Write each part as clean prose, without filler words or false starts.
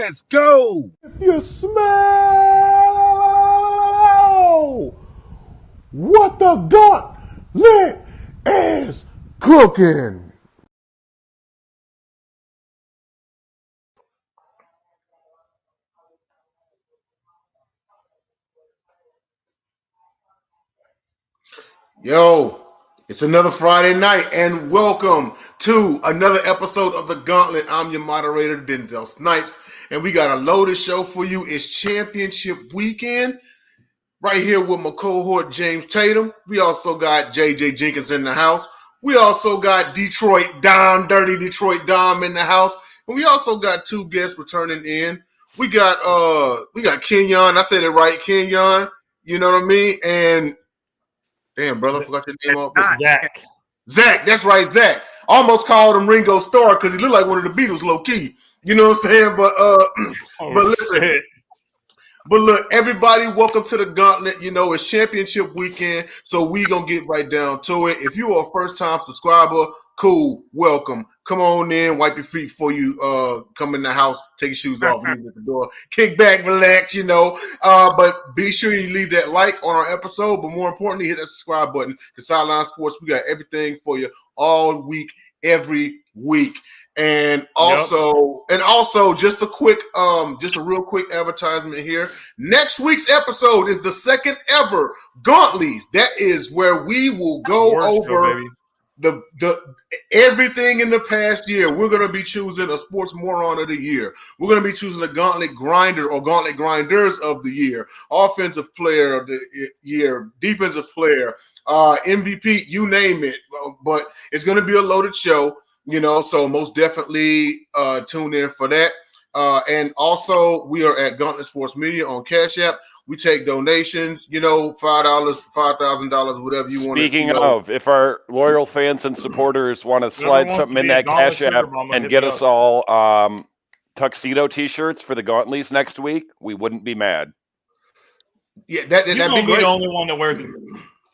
Let's go. If you smell what the Gauntlet is cooking. Yo, it's another Friday night, and welcome to another episode of the Gauntlet. I'm your moderator, Denzel Snipes, and we got a loaded show for you. It's championship weekend, right here with my cohort, James Tatum. We also got JJ Jenkins in the house. We also got Detroit Dom, Dirty Detroit Dom in the house. And we also got two guests returning in. We got Kenyon. I said it right, Kenyon. You know what I mean? And damn, brother, I forgot your name up. Zach, that's right, Zach. Almost called him Ringo Starr because he looked like one of the Beatles, low key. You know what I'm saying? But listen. But look, everybody, welcome to the Gauntlet. You know, it's championship weekend, so we going to get right down to it. If you are a first-time subscriber, cool, welcome. Come on in, wipe your feet before you come in the house, take your shoes off, leave at the door. Kick back, relax, you know. But be sure you leave that like on our episode, but more importantly, hit that subscribe button. Because Sideline Sports, we got everything for you all week, every week. And also, just a real quick advertisement here. Next week's episode is the second ever Gauntlies. That is where we will go over the everything in the past year. We're going to be choosing a sports moron of the year. We're going to be choosing a Gauntlet grinder or Gauntlet grinders of the year, offensive player of the year, defensive player, MVP, you name it. But it's going to be a loaded show. You know, so most definitely tune in for that. And also, we are at Gauntlet Sports Media on Cash App. We take donations, you know, $5, $5,000, whatever you want. Speaking of, if our loyal fans and supporters want to slide something in that Cash App and get us all tuxedo T-shirts for the Gauntleys next week, we wouldn't be mad. Yeah, that'd be great. The only one that wears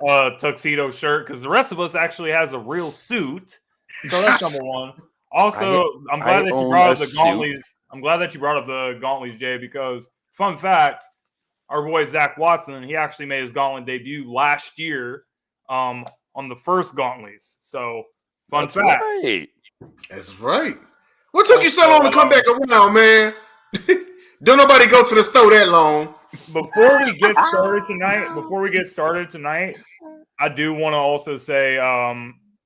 a tuxedo shirt because the rest of us actually has a real suit. So that's number one. Also, I'm glad that you brought up the Gauntleys. I'm glad that you brought up the Gauntleys, Jay, because fun fact, our boy Zach Watson, he actually made his Gauntlet debut last year on the first Gauntleys. So fun fact. Right. That's right. What took you so long to come back around, man? Don't nobody go to the store that long. Before we get started tonight, I do want to also say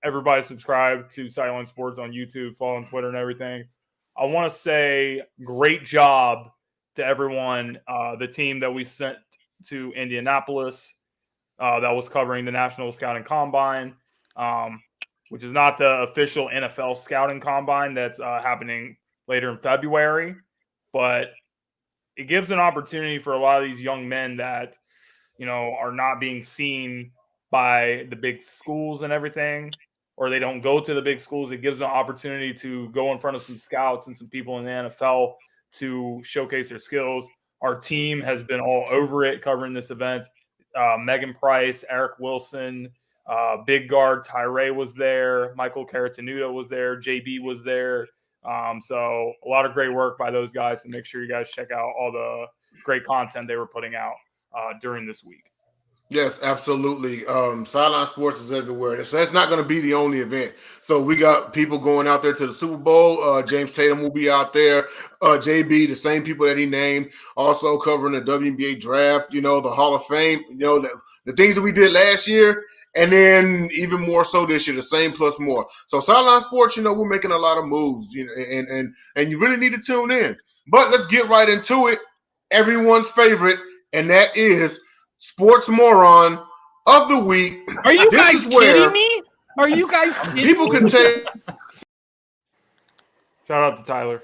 everybody subscribe to Sideline Sports on YouTube, follow on Twitter and everything. I want to say great job to everyone, the team that we sent to Indianapolis that was covering the National Scouting Combine, which is not the official NFL Scouting Combine that's happening later in February, but it gives an opportunity for a lot of these young men that, you know, are not being seen by the big schools and everything, or they don't go to the big schools. It gives an opportunity to go in front of some scouts and some people in the NFL to showcase their skills. Our team has been all over it covering this event. Megan Price, Eric Wilson, Big Guard Tyree was there. Michael Caratanudo was there. JB was there. So a lot of great work by those guys, and make sure you guys check out all the great content they were putting out during this week. Yes, absolutely. Sideline Sports is everywhere. So that's not going to be the only event. So we got people going out there to the Super Bowl. James Tatum will be out there. JB, the same people that he named, also covering the WNBA draft, you know, the Hall of Fame, you know, the things that we did last year, and then even more so this year, the same plus more. So Sideline Sports, you know, we're making a lot of moves, you know, and you really need to tune in. But let's get right into it. Everyone's favorite, and that is Sports Moron of the Week. Are you guys kidding me? Are you guys kidding people me? Can take. Shout out to Tyler.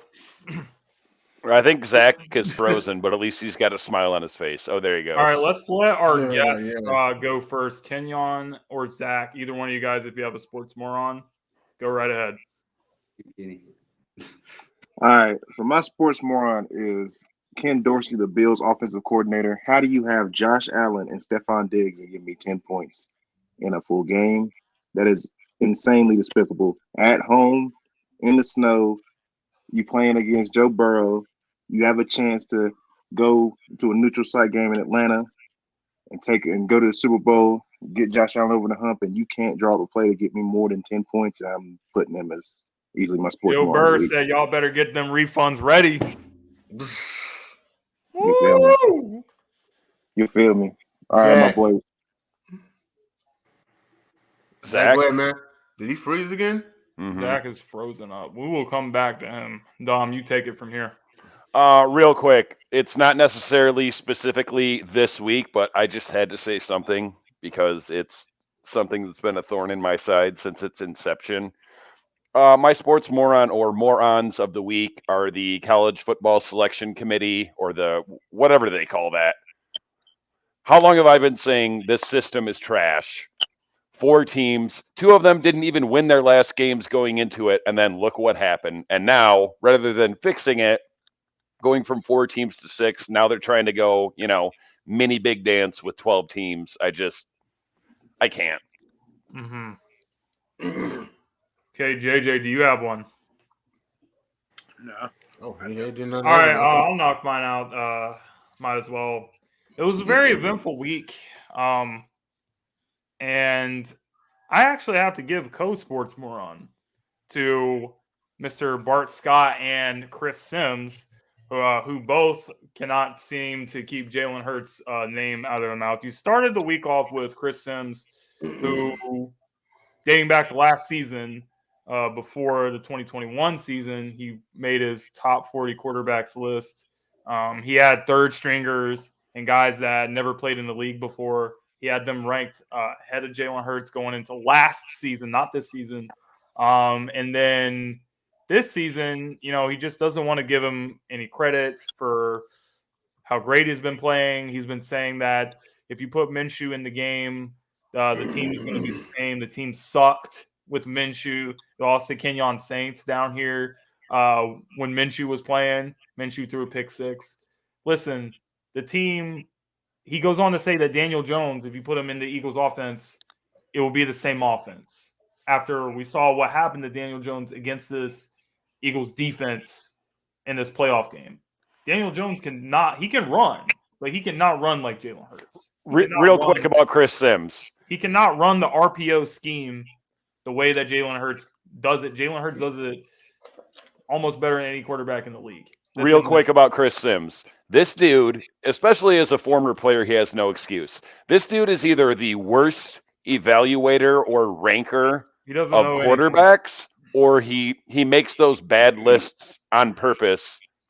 I think Zach is frozen, but at least he's got a smile on his face. Oh, there you go. All right, let's let our guests go first. Kenyon or Zach, either one of you guys, if you have a Sports Moron, go right ahead. All right, so my Sports Moron is Ken Dorsey, the Bills offensive coordinator. How do you have Josh Allen and Stephon Diggs and give me 10 points in a full game? That is insanely despicable. At home, in the snow, you playing against Joe Burrow. You have a chance to go to a neutral site game in Atlanta and go to the Super Bowl, get Josh Allen over the hump, and you can't draw up a play to get me more than 10 points. I'm putting him as easily my sports. Joe Burr said, "Y'all better get them refunds ready." You feel me? You feel me? All right, my boy. Zach, go ahead, man. Did he freeze again? Mm-hmm. Zach is frozen up. We will come back to him. Dom, you take it from here. Real quick, it's not necessarily specifically this week, but I just had to say something because it's something that's been a thorn in my side since its inception. My sports moron or morons of the week are the college football selection committee or the whatever they call that. How long have I been saying this system is trash? 4 teams, 2 of them didn't even win their last games going into it, and then look what happened. And now, rather than fixing it, going from 4 teams to 6, now they're trying to go, mini big dance with 12 teams. I can't. Mm-hmm. Okay, JJ, do you have one? No. Oh, he did not. All right, I'll knock mine out. Might as well. It was a very eventful week. And I actually have to give co-sports moron to Mr. Bart Scott and Chris Sims, who both cannot seem to keep Jalen Hurts' name out of their mouth. You started the week off with Chris Sims, who, dating back to last season, before the 2021 season, he made his top 40 quarterbacks list. He had third stringers and guys that never played in the league before. He had them ranked ahead of Jalen Hurts going into last season, not this season. And then this season, he just doesn't want to give him any credit for how great he's been playing. He's been saying that if you put Minshew in the game, the team is going to be the same. The team sucked with Minshew. You lost to Kenyon Saints down here when Minshew was playing. Minshew threw a pick 6. Listen, the team – he goes on to say that Daniel Jones, if you put him in the Eagles offense, it will be the same offense. After we saw what happened to Daniel Jones against this Eagles defense in this playoff game. Daniel Jones can run, but he cannot run like Jalen Hurts. Real quick about Chris Sims. He cannot run the RPO scheme the way that Jalen Hurts does it. Jalen Hurts does it almost better than any quarterback in the league. Real quick about Chris Sims. This dude, especially as a former player, he has no excuse. This dude is either the worst evaluator or ranker of quarterbacks, or he makes those bad lists on purpose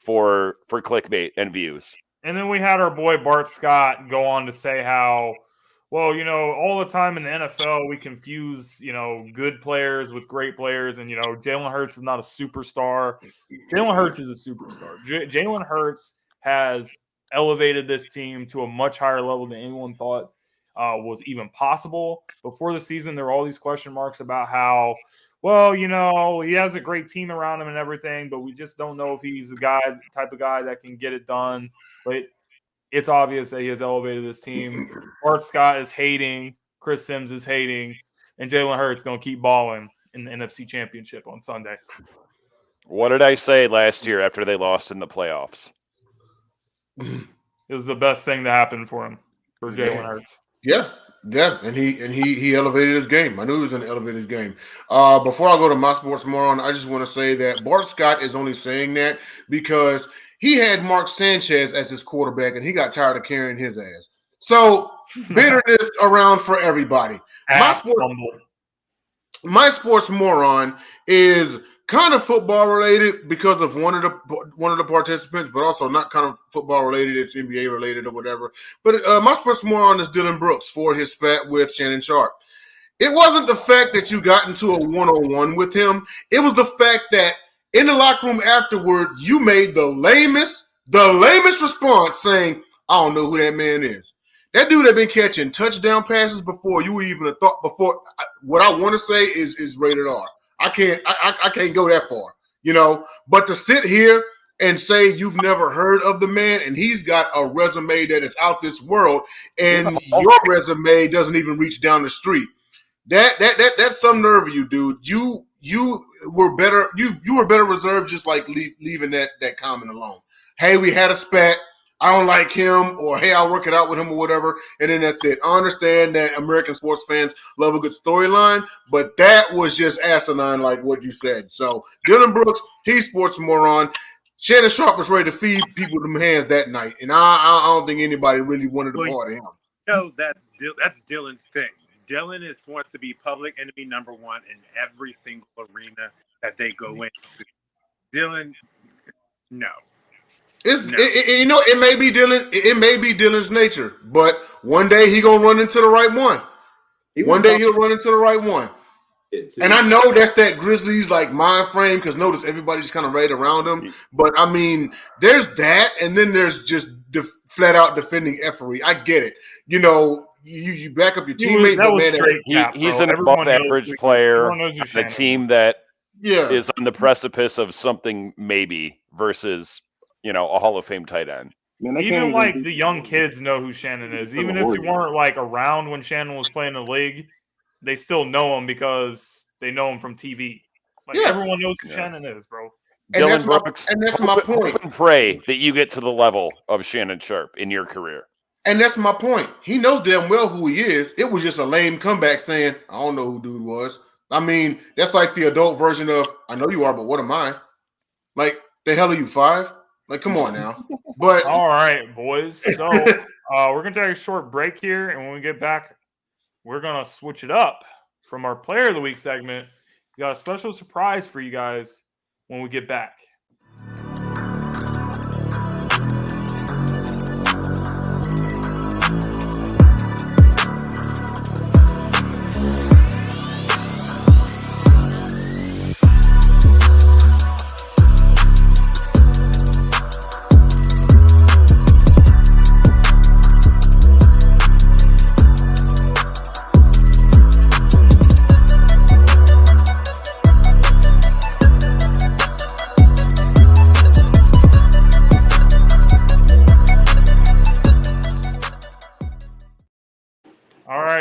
for clickbait and views. And then we had our boy Bart Scott go on to say how, well, all the time in the NFL we confuse, good players with great players, and Jalen Hurts is not a superstar. Jalen Hurts is a superstar. Jalen Hurts has elevated this team to a much higher level than anyone thought was even possible. Before the season, there were all these question marks about how, well, he has a great team around him and everything, but we just don't know if he's the type of guy that can get it done. But it's obvious that he has elevated this team. Bart Scott is hating, Chris Sims is hating, and Jalen Hurts going to keep balling in the NFC Championship on Sunday. What did I say last year after they lost in the playoffs? It was the best thing to happen for him, for Jalen Hurts. Yeah, and he elevated his game. I knew he was going to elevate his game. Before I go to my sports moron, I just want to say that Bart Scott is only saying that because he had Mark Sanchez as his quarterback, and he got tired of carrying his ass. So bitterness around for everybody. My sports moron is kind of football related because of one of the participants, but also not kind of football related. It's NBA related or whatever. But my sports moron is Dylan Brooks for his spat with Shannon Sharp. It wasn't the fact that you got into a one-on-one with him. It was the fact that in the locker room afterward, you made the lamest response saying, "I don't know who that man is." That dude had been catching touchdown passes before you even a thought. Before what I want to say is rated R. I can't go that far, But to sit here and say you've never heard of the man and he's got a resume that is out this world, and your resume doesn't even reach down the street. That's some nerve of you, dude. You were better. You were better reserved, just like leaving that comment alone. hey, we had a spat. I don't like him, or hey, I'll work it out with him or whatever, and then that's it. I understand that American sports fans love a good storyline, but that was just asinine like what you said. So Dylan Brooks, he's sports moron. Shannon Sharp was ready to feed people them hands that night, and I don't think anybody really wanted a part of him. No, that's Dylan's thing. Dylan wants to be public enemy number one in every single arena that they go into. Dylan, no. It may be Dylan. It may be Dylan's nature, but one day he gonna run into the right one. One day he'll run into the right one. And I know that's that Grizzlies like mind frame, because notice everybody's kind of right around him. But I mean, there's that, and then there's just flat out defending effery. I get it. You know, you back up your teammate. He's an above average player on a team that is on the precipice of something maybe versus, you know, a Hall of Fame tight end. Man, even like the young kids know who Shannon is. Even if you weren't like around when Shannon was playing the league, they still know him because they know him from TV. Like everyone knows who Shannon is, bro. Dylan Brooks, and that's my point. Hope and pray that you get to the level of Shannon Sharp in your career. And that's my point. He knows damn well who he is. It was just a lame comeback saying, I don't know who dude was. I mean, that's like the adult version of, I know you are, but what am I? Like, the hell are you, 5? Like, come on now. But all right, boys. So we're going to take a short break here, and when we get back, we're going to switch it up from our Player of the Week segment. We got a special surprise for you guys when we get back.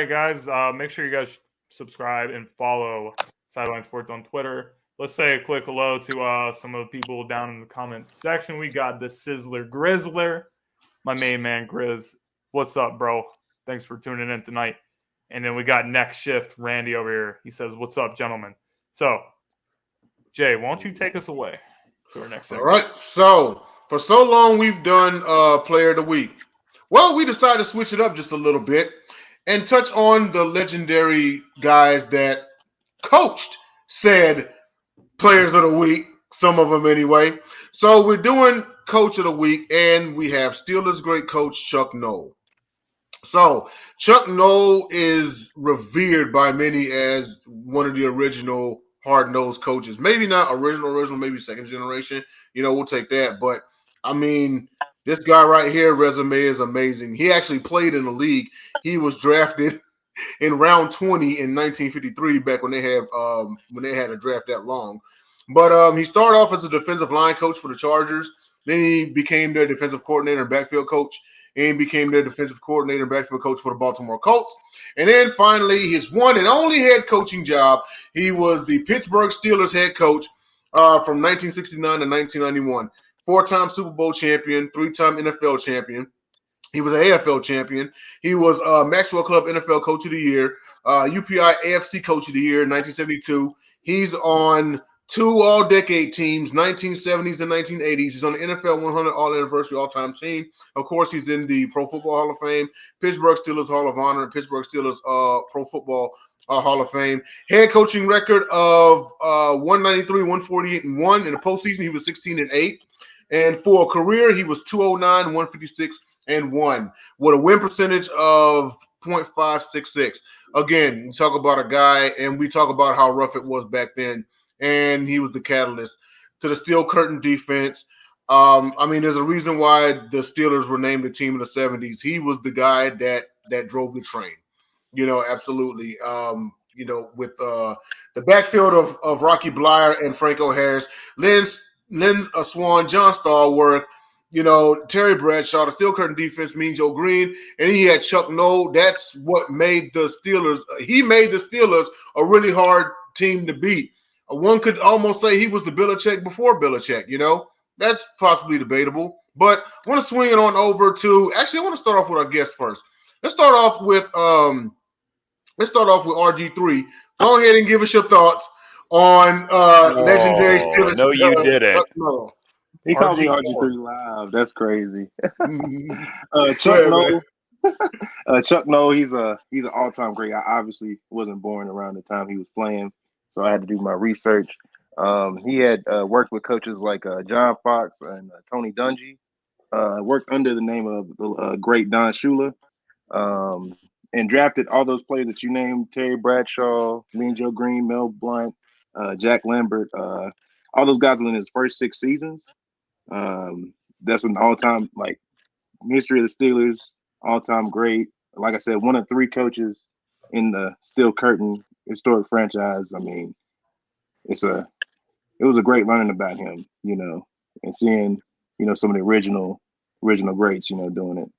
Guys, make sure you guys subscribe and follow Sideline Sports on Twitter. Let's say a quick hello to some of the people down in the comment section. We got the Sizzler Grizzler, my main man Grizz. What's up, bro? Thanks for tuning in tonight. And then we got Next Shift Randy over here. He says, "What's up, gentlemen?" So, Jay, why don't you take us away to our next segment? All right. So for so long we've done Player of the Week. Well, we decided to switch it up just a little bit and touch on the legendary guys that coached said Players of the Week, some of them anyway. So we're doing Coach of the Week, and we have Steelers great coach Chuck Noll. So Chuck Noll is revered by many as one of the original hard-nosed coaches. Maybe not original, maybe second generation. You know, we'll take that. But, I mean, this guy right here, resume is amazing. He actually played in the league. He was drafted in round 20 in 1953, back when they had a draft that long. But he started off as a defensive line coach for the Chargers. Then he became their defensive coordinator and backfield coach, and became their defensive coordinator and backfield coach for the Baltimore Colts. And then finally, his one and only head coaching job, he was the Pittsburgh Steelers head coach from 1969 to 1991. 4-time Super Bowl champion, 3-time NFL champion. He was an AFL champion. He was Maxwell Club NFL Coach of the Year, UPI AFC Coach of the Year in 1972. He's on 2 all-decade teams, 1970s and 1980s. He's on the NFL 100 All-Anniversary All-Time Team. Of course, he's in the Pro Football Hall of Fame, Pittsburgh Steelers Hall of Honor, and Pittsburgh Steelers Pro Football Hall of Fame. Head coaching record of 193, 148, and 1. In the postseason, he was 16 and 8. And for a career, he was 209, 156, and 1 with a win percentage of .566. Again, we talk about a guy, and we talk about how rough it was back then, and he was the catalyst to the Steel Curtain defense. I mean, there's a reason why the Steelers were named the team in the 70s. He was the guy that drove the train. You know, absolutely. You know, with the backfield of Rocky Blyer and Franco Harris, Lynn Swan, John Stallworth, you know, Terry Bradshaw, the Steel Curtain defense, Mean Joe Green, and he had Chuck Noll. That's what made the Steelers. He made the Steelers a really hard team to beat. One could almost say he was the Belichick before Belichick, you know. That's possibly debatable. But I want to swing it on over to. Actually, I want to start off with our guest first. Let's start off with RG3. Go ahead and give us your thoughts on legendary Oh, Steelers. no, you didn't. Chuck Noll. He called me RG4. RG3 Live. That's crazy. Go Chuck ahead, man. Noll. Chuck Noll, he's an all-time great. I obviously wasn't born around the time he was playing, so I had to do my research. He had worked with coaches like John Fox and Tony Dungy. Worked under the name of the great Don Shula, and drafted all those players that you named: Terry Bradshaw, Mean Joe Green, Mel Blount, Jack Lambert. All those guys were in his first 6 seasons. That's an all-time history of the Steelers, all-time great. Like I said, one of 3 coaches in the Steel Curtain historic franchise. I mean, it was a great learning about him, and seeing, some of the original greats, doing it.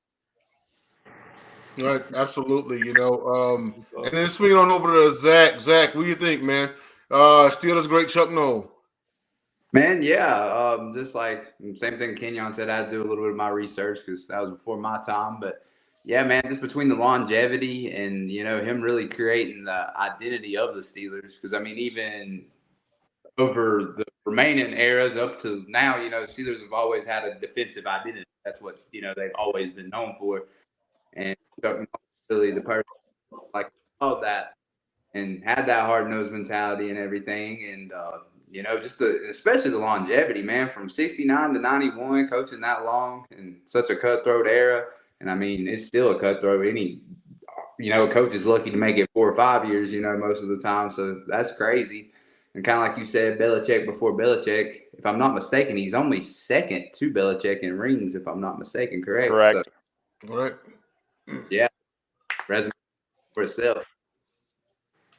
Right, absolutely. And then swinging on over to Zach. Zach, what do you think, man? Steelers great Chuck Noll. Man, yeah, just like same thing Kenyon said, I had to do a little bit of my research because that was before my time. But yeah, man, just between the longevity and him really creating the identity of the Steelers. Because I mean, even over the remaining eras up to now, Steelers have always had a defensive identity. That's what they've always been known for. And Chuck Noll really the person like all that and had that hard nosed mentality and everything. And just especially the longevity, man, from 69 to 91, coaching that long in such a cutthroat era. And I mean, it's still a cutthroat. Any coach is lucky to make it 4 or 5 years, most of the time. So that's crazy. And kind of like you said, Belichick before Belichick, if I'm not mistaken, he's only second to Belichick in rings, if I'm not mistaken, correct? Correct. All right. Yeah, resume for itself.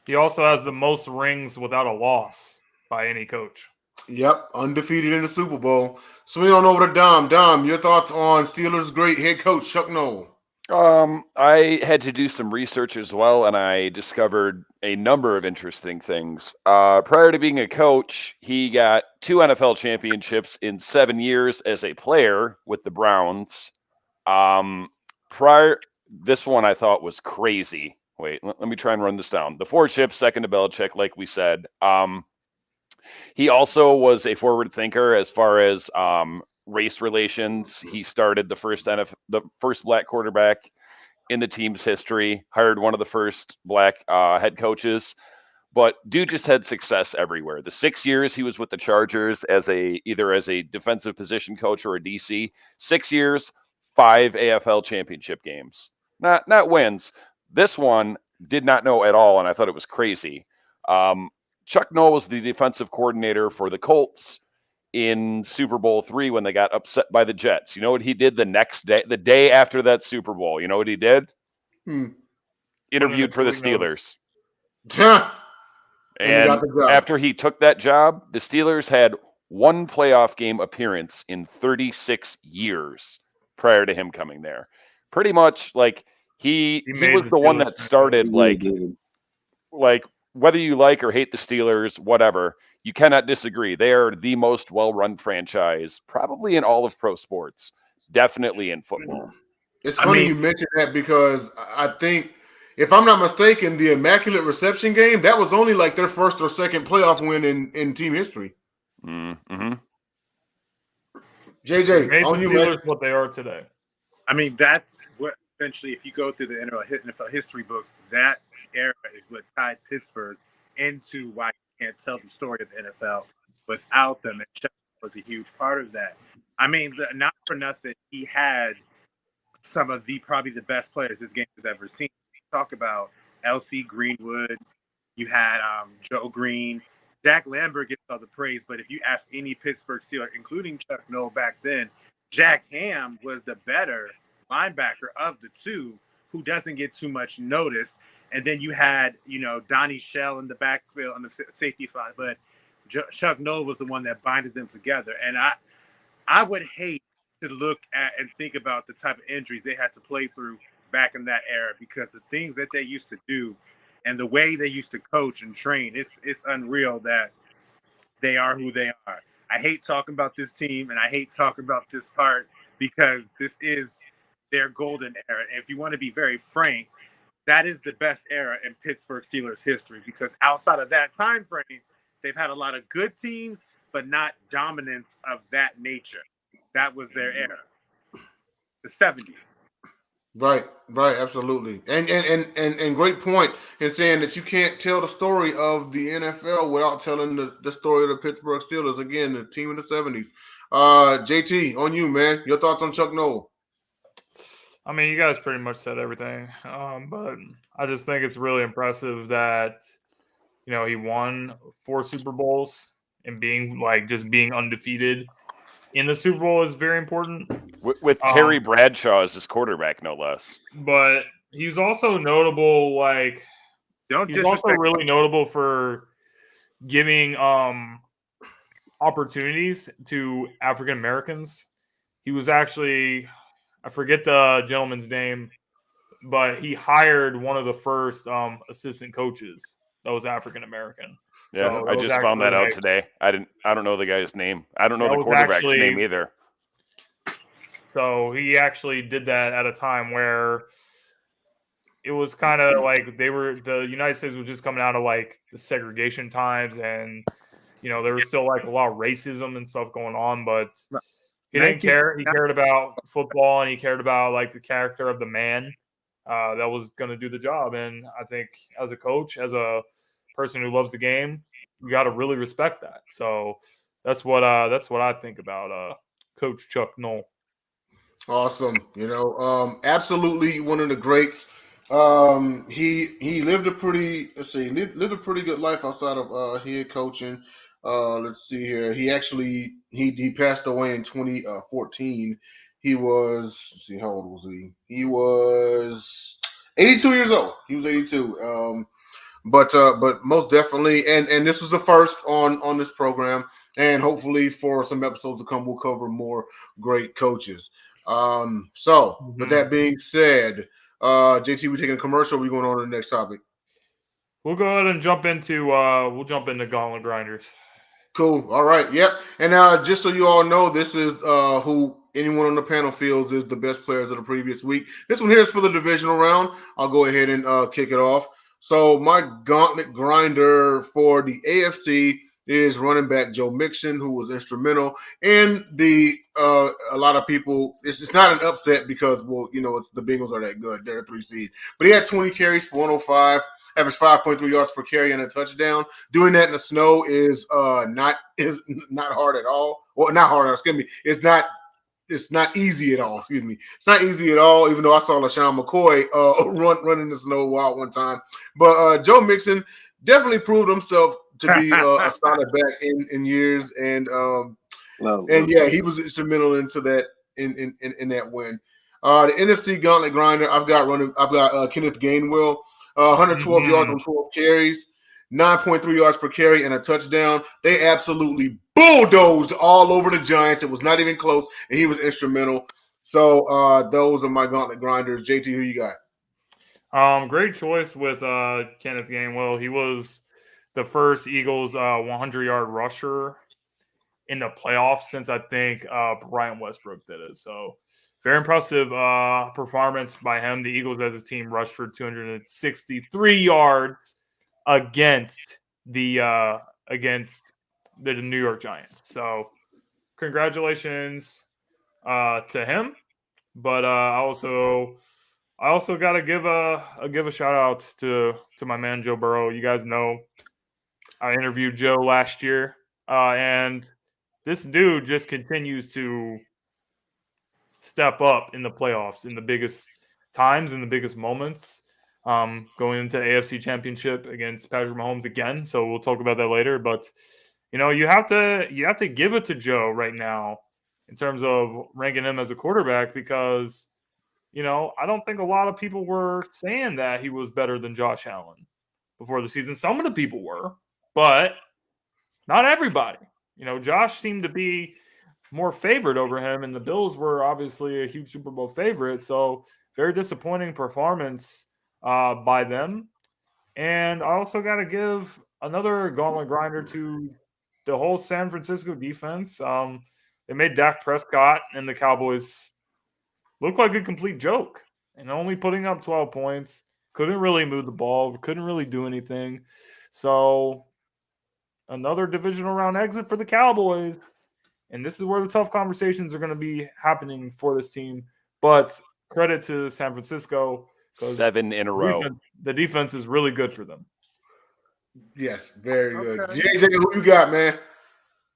He also has the most rings without a loss by any coach. Yep, undefeated in the Super Bowl. Swing on over to Dom. Dom, your thoughts on Steelers great head coach Chuck Noll. I had to do some research as well, and I discovered a number of interesting things. Prior to being a coach, he got 2 NFL championships in 7 years as a player with the Browns. This one I thought was crazy. Wait, let me try and run this down. The 4 chips, second to Belichick, like we said. He also was a forward thinker as far as race relations. He started the first black quarterback in the team's history, hired one of the first black head coaches, but dude just had success everywhere. The 6 years he was with the Chargers either as a defensive position coach or a DC, 6 years, 5 AFL championship games. Not wins. This one did not know at all, and I thought it was crazy. Chuck Noll was the defensive coordinator for the Colts in Super Bowl III when they got upset by the Jets. You know what he did the next day, the day after that Super Bowl? You know what he did? Interviewed for the Steelers. And after he took that job, the Steelers had 1 playoff game appearance in 36 years prior to him coming there. Pretty much like he was the one that started like whether you like or hate the Steelers, whatever, you cannot disagree. They are the most well-run franchise probably in all of pro sports, definitely in football. It's funny you mentioned that because I think, if I'm not mistaken, the Immaculate Reception game, that was only like their first or second playoff win in team history. Mm-hmm. JJ, made on the you, Steelers man. what they are today. I mean, that's what essentially, if you go through the NFL history books, that era is what tied Pittsburgh into why you can't tell the story of the NFL without them. And Chuck was a huge part of that. I mean, not for nothing, he had some of probably the best players this game has ever seen. Talk about L.C. Greenwood. You had Joe Green. Jack Lambert gets all the praise, but if you ask any Pittsburgh Steeler, including Chuck Noll back then, Jack Ham was the better linebacker of the two, who doesn't get too much notice. And then you had, Donnie Shell in the backfield on the safety side, but Chuck Noll was the one that binded them together. And I would hate to look at and think about the type of injuries they had to play through back in that era, because the things that they used to do and the way they used to coach and train, it's unreal that they are who they are. I hate talking about this team and I hate talking about this part because this is their golden era. And if you want to be very frank, that is the best era in Pittsburgh Steelers history, because outside of that time frame, they've had a lot of good teams, but not dominance of that nature. That was their era, the 70s. Right, absolutely, and great point in saying that you can't tell the story of the NFL without telling the story of the Pittsburgh Steelers. Again, the team in the '70s. JT, on you, man. Your thoughts on Chuck Noll? I mean, you guys pretty much said everything, but I just think it's really impressive that he won 4 Super Bowls, and being undefeated in the Super Bowl is very important. With Terry Bradshaw as his quarterback, no less. But he's also notable, He's also really notable for giving opportunities to African Americans. He was actually, I forget the gentleman's name, but he hired one of the first assistant coaches that was African American. Yeah, so I just found that out today. I don't know the guy's name. I don't know the quarterback's name either. So he actually did that at a time where it was kind of like the United States was just coming out of the segregation times, and there was still a lot of racism and stuff going on, but he didn't care. He cared about football, and he cared about the character of the man that was going to do the job. And I think as a coach, as a person who loves the game, you got to really respect that. So that's what I think about Coach Chuck Noll. Awesome. Absolutely one of the greats. He lived a pretty lived a pretty good life outside of head coaching. Let's see here. He actually he passed away in 2014. He was, let's see, how old was he? He was 82 years old. He was 82. But most definitely, and this was the first on this program, and hopefully for some episodes to come, we'll cover more great coaches. With that being said, JT, we taking a commercial. We're going on to the next topic. We'll go ahead and jump into Gauntlet Grinders. Cool. All right. Yep. And just so you all know, this is who anyone on the panel feels is the best players of the previous week. This one here is for the divisional round. I'll go ahead and kick it off. So my Gauntlet Grinder for the AFC is running back Joe Mixon, who was instrumental in the a lot of people. It's not an upset because it's the Bengals are that good. They're a 3 seed, but he had 20 carries for 105. Averaged 5.3 yards per carry and a touchdown. Doing that in the snow is not hard at all. Well, not hard. Excuse me. It's not easy at all. Excuse me. It's not easy at all. Even though I saw LaShawn McCoy run in the snow wild one time, but Joe Mixon definitely proved himself to be a solid back in years, and yeah, he was instrumental into that in that win. The NFC Gauntlet Grinder, I've got Kenneth Gainwell. 112 yards on 12 carries, 9.3 yards per carry, and a touchdown. They absolutely bulldozed all over the Giants. It was not even close, and he was instrumental. So those are my Gauntlet Grinders. JT, who you got? Great choice with Kenneth Gainwell. He was the first Eagles 100-yard rusher in the playoffs since I think Brian Westbrook did it. So very impressive performance by him. The Eagles as a team rushed for 263 yards against the New York Giants. So congratulations to him. But I also got to give a shout out to my man Joe Burrow. You guys know I interviewed Joe last year, and this dude just continues to step up in the playoffs in the biggest times, in the biggest moments, going into the AFC Championship against Patrick Mahomes again. So we'll talk about that later. But you have to give it to Joe right now in terms of ranking him as a quarterback, because I don't think a lot of people were saying that he was better than Josh Allen before the season. Some of the people were, but not everybody. Josh seemed to be more favored over him, and the Bills were obviously a huge Super Bowl favorite. So very disappointing performance by them. And I also got to give another Gauntlet Grinder to the whole San Francisco defense. They made Dak Prescott and the Cowboys look like a complete joke. And only putting up 12 points. Couldn't really move the ball. Couldn't really do anything. So another divisional round exit for the Cowboys. And this is where the tough conversations are going to be happening for this team. But credit to San Francisco. 7 in a row. The defense is really good for them. Yes, very good. Okay. JJ, who you got, man?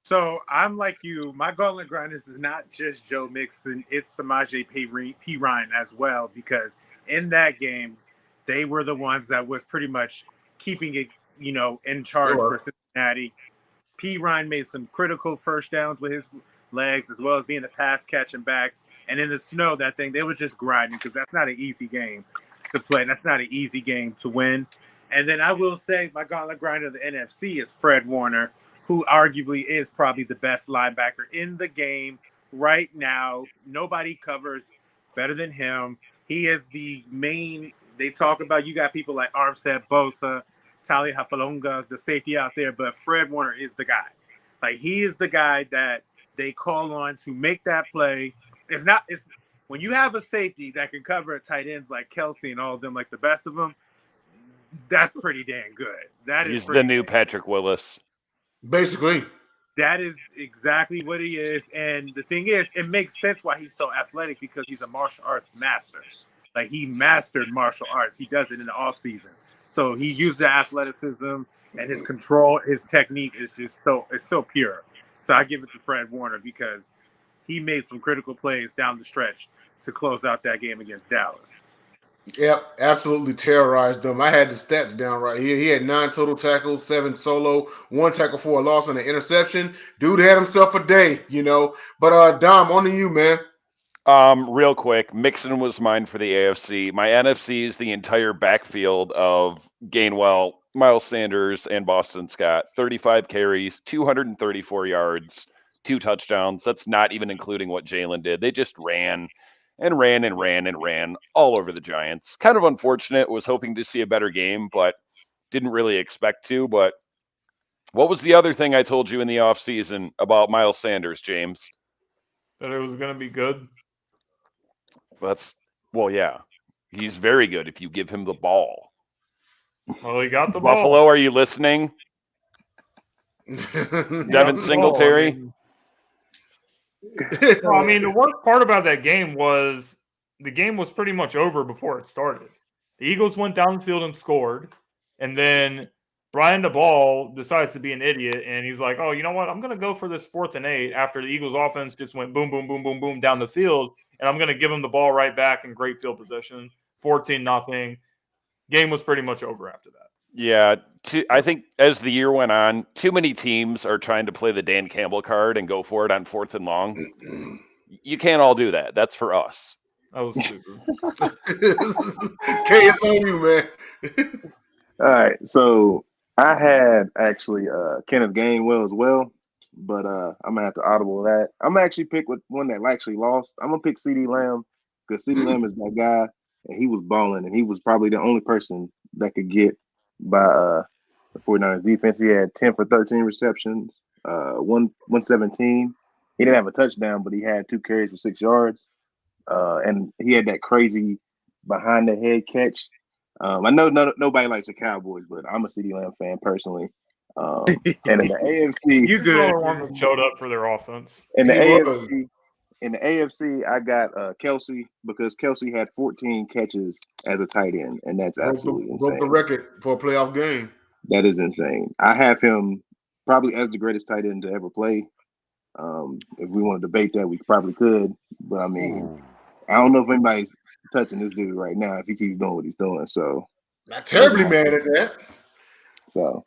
So I'm like you. My Gauntlet grinders is not just Joe Mixon. It's Samaje P. Ryan as well, because in that game, they were the ones that was pretty much keeping it, in charge for Cincinnati. P. Ryan made some critical first downs with his legs, as well as being a pass catching back. And in the snow, they were just grinding, because that's not an easy game to play. That's not an easy game to win. And then I will say my Gauntlet grinder of the NFC is Fred Warner, who arguably is probably the best linebacker in the game right now. Nobody covers better than him. He is the main. They talk about, you got people like Armstead, Bosa, Tali Hafalonga, the safety out there, but Fred Warner is the guy. Like, he is the guy that they call on to make that play. It's when you have a safety that can cover at tight ends like Kelsey and all of them, like the best of them, that's pretty damn good. He's the new Patrick Willis. Basically. That is exactly what he is. And the thing is, it makes sense why he's so athletic, because he's a martial arts master. Like, he mastered martial arts. He does it in the offseason. So he used the athleticism and his control, his technique is just it's so pure. So I give it to Fred Warner, because he made some critical plays down the stretch to close out that game against Dallas. Yep, absolutely terrorized them. I had the stats down right here. He had 9 total tackles, 7 solo, 1 tackle for a loss and an interception. Dude had himself a day, But Dom, on to you, man. Real quick, Mixon was mine for the AFC. My NFC is the entire backfield of Gainwell, Miles Sanders, and Boston Scott. 35 carries, 234 yards, 2 touchdowns. That's not even including what Jalen did. They just ran and ran and ran and ran all over the Giants. Kind of unfortunate. Was hoping to see a better game, but didn't really expect to. But what was the other thing I told you in the offseason about Miles Sanders, James? That it was going to be good. Yeah. He's very good if you give him the ball. Well, he got the Buffalo, ball. are you listening? Devin Singletary? The worst part about that game was the game was pretty much over before it started. The Eagles went down the field and scored, and then Brian DeBall decides to be an idiot, and he's like, oh, you know what? I'm going to go for this 4th and 8 after the Eagles offense just went boom, boom, boom, boom, boom down the field, and I'm going to give him the ball right back in great field possession, 14-0. Game was pretty much over after that. Yeah, I think as the year went on, too many teams are trying to play the Dan Campbell card and go for it on 4th and long. You can't all do that. That's for us. That was stupid. Okay, it's on you, man. All right, so I had actually Kenneth Gainwell as well, but I'm gonna have to audible that. I'm gonna actually pick with one that actually lost. I'm gonna pick CeeDee Lamb, because CeeDee Lamb is that guy, and he was balling, and he was probably the only person that could get by the 49ers defense. He had 10 for 13 receptions, 117. He didn't have a touchdown, but he had 2 carries for 6 yards, and he had that crazy behind the head catch. I know nobody likes the Cowboys, but I'm a CeeDee Lamb fan personally. And in the AFC, You good? One that showed up for their offense. In the AFC, I got Kelsey, because Kelsey had 14 catches as a tight end, and that's absolutely insane. Broke the record for a playoff game. That is insane. I have him probably as the greatest tight end to ever play. If we want to debate that, we probably could. But I mean, I don't know if anybody's touching this dude right now if he keeps doing what he's doing. So not terribly mad at that. So.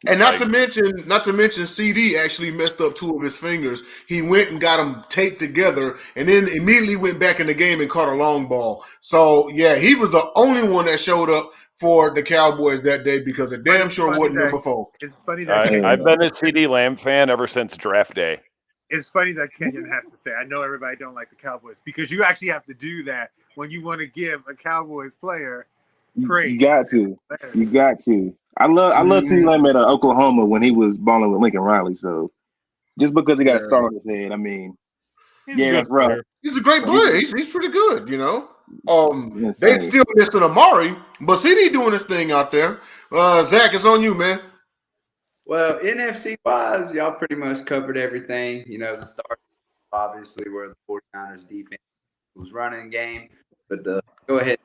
And not to mention, CD actually messed up 2 of his fingers. He went and got them taped together, and then immediately went back in the game and caught a long ball. So yeah, he was the only one that showed up for the Cowboys that day, because it damn sure wasn't number 4. It's funny that I've been a CeeDee Lamb fan ever since draft day. It's funny that Kenyon has to say, I know everybody don't like the Cowboys, because you actually have to do that when you want to give a Cowboys player praise. You got to. I love CeeDee Lamb at Oklahoma when he was balling with Lincoln Riley. So Just because he got a Yeah. star on his head, I mean, He's a yeah, good that's rough. player. He's a great player. He's pretty good, you know. They Insane. still missing Amari, but CD doing his thing out there. Zach, it's on you, man. Well, NFC wise, y'all pretty much covered everything. You know, the start obviously where the 49ers defense was running game. But go ahead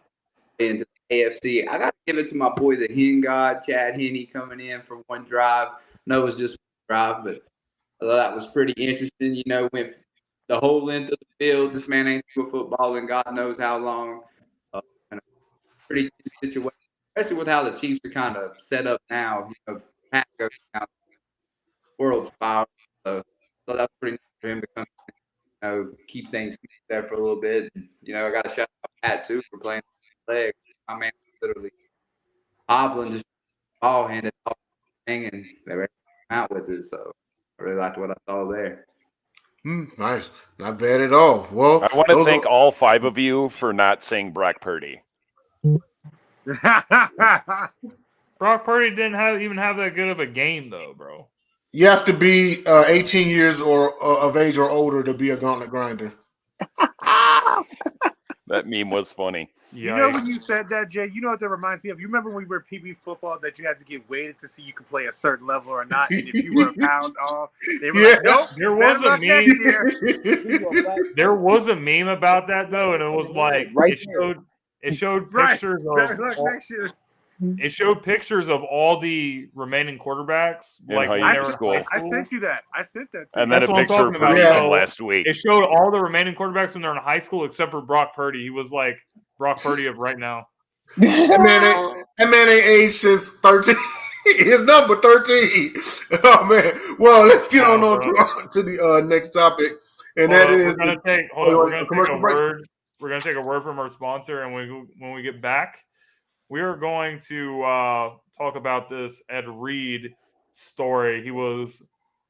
into the AFC. I got to give it to my boy, the Hen God, Chad Henne, coming in for one drive. No, it was just one drive, but I thought that was pretty interesting. You know, went the whole length of the field. This man ain't through football in God knows how long. And a pretty good situation, especially with how the Chiefs are kind of set up now. You know, Pat goes down, world's power. So that's pretty nice for him to come, you know, keep things there for a little bit. And, you know, I got to shout out Pat too for playing leg. My man literally hobbling, just ball handed off thing, and they were out with it. So I really liked what I saw there. Nice, not bad at all. Well, I want to thank all 5 of you for not saying Brock Purdy. Brock Purdy didn't even have that good of a game, though, bro. You have to be 18 years or of age or older to be a gauntlet grinder. That meme was funny. You know when you said that, Jay, you know what that reminds me of? You remember when we were PB football that you had to get weighted to see you could play a certain level or not, and if you were a pound off, they were like, nope. There was a meme. There was a meme about that though, and it was like it showed pictures of it showed pictures of all the remaining quarterbacks in like high school. I sent you that. I sent that to and you. then a picture from last week. It showed all the remaining quarterbacks when they're in high school except for Brock Purdy. He was like Brock Purdy of right now. That man ain't aged since 13. His number 13. Oh man. Well, let's get on to the next topic, and we're gonna take a word. We're gonna take a word from our sponsor, and when we get back, we are going to talk about this Ed Reed story. He was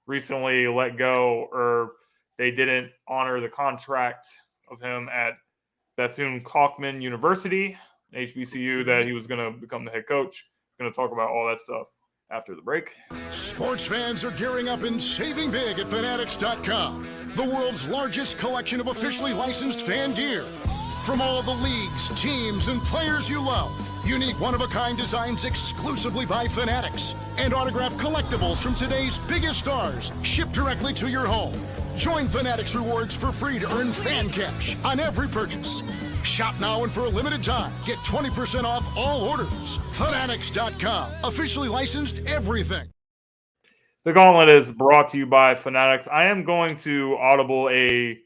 recently let go, or they didn't honor the contract of him at Bethune-Cookman University, HBCU, that he was going to become the head coach. Going to talk about all that stuff after the break. Sports fans are gearing up and saving big at Fanatics.com, the world's largest collection of officially licensed fan gear. From all the leagues, teams, and players you love, unique one-of-a-kind designs exclusively by Fanatics, and autographed collectibles from today's biggest stars shipped directly to your home. Join Fanatics Rewards for free to earn fan cash on every purchase. Shop now and for a limited time, get 20% off all orders. Fanatics.com, officially licensed everything. The Gauntlet is brought to you by Fanatics. I am going to audible a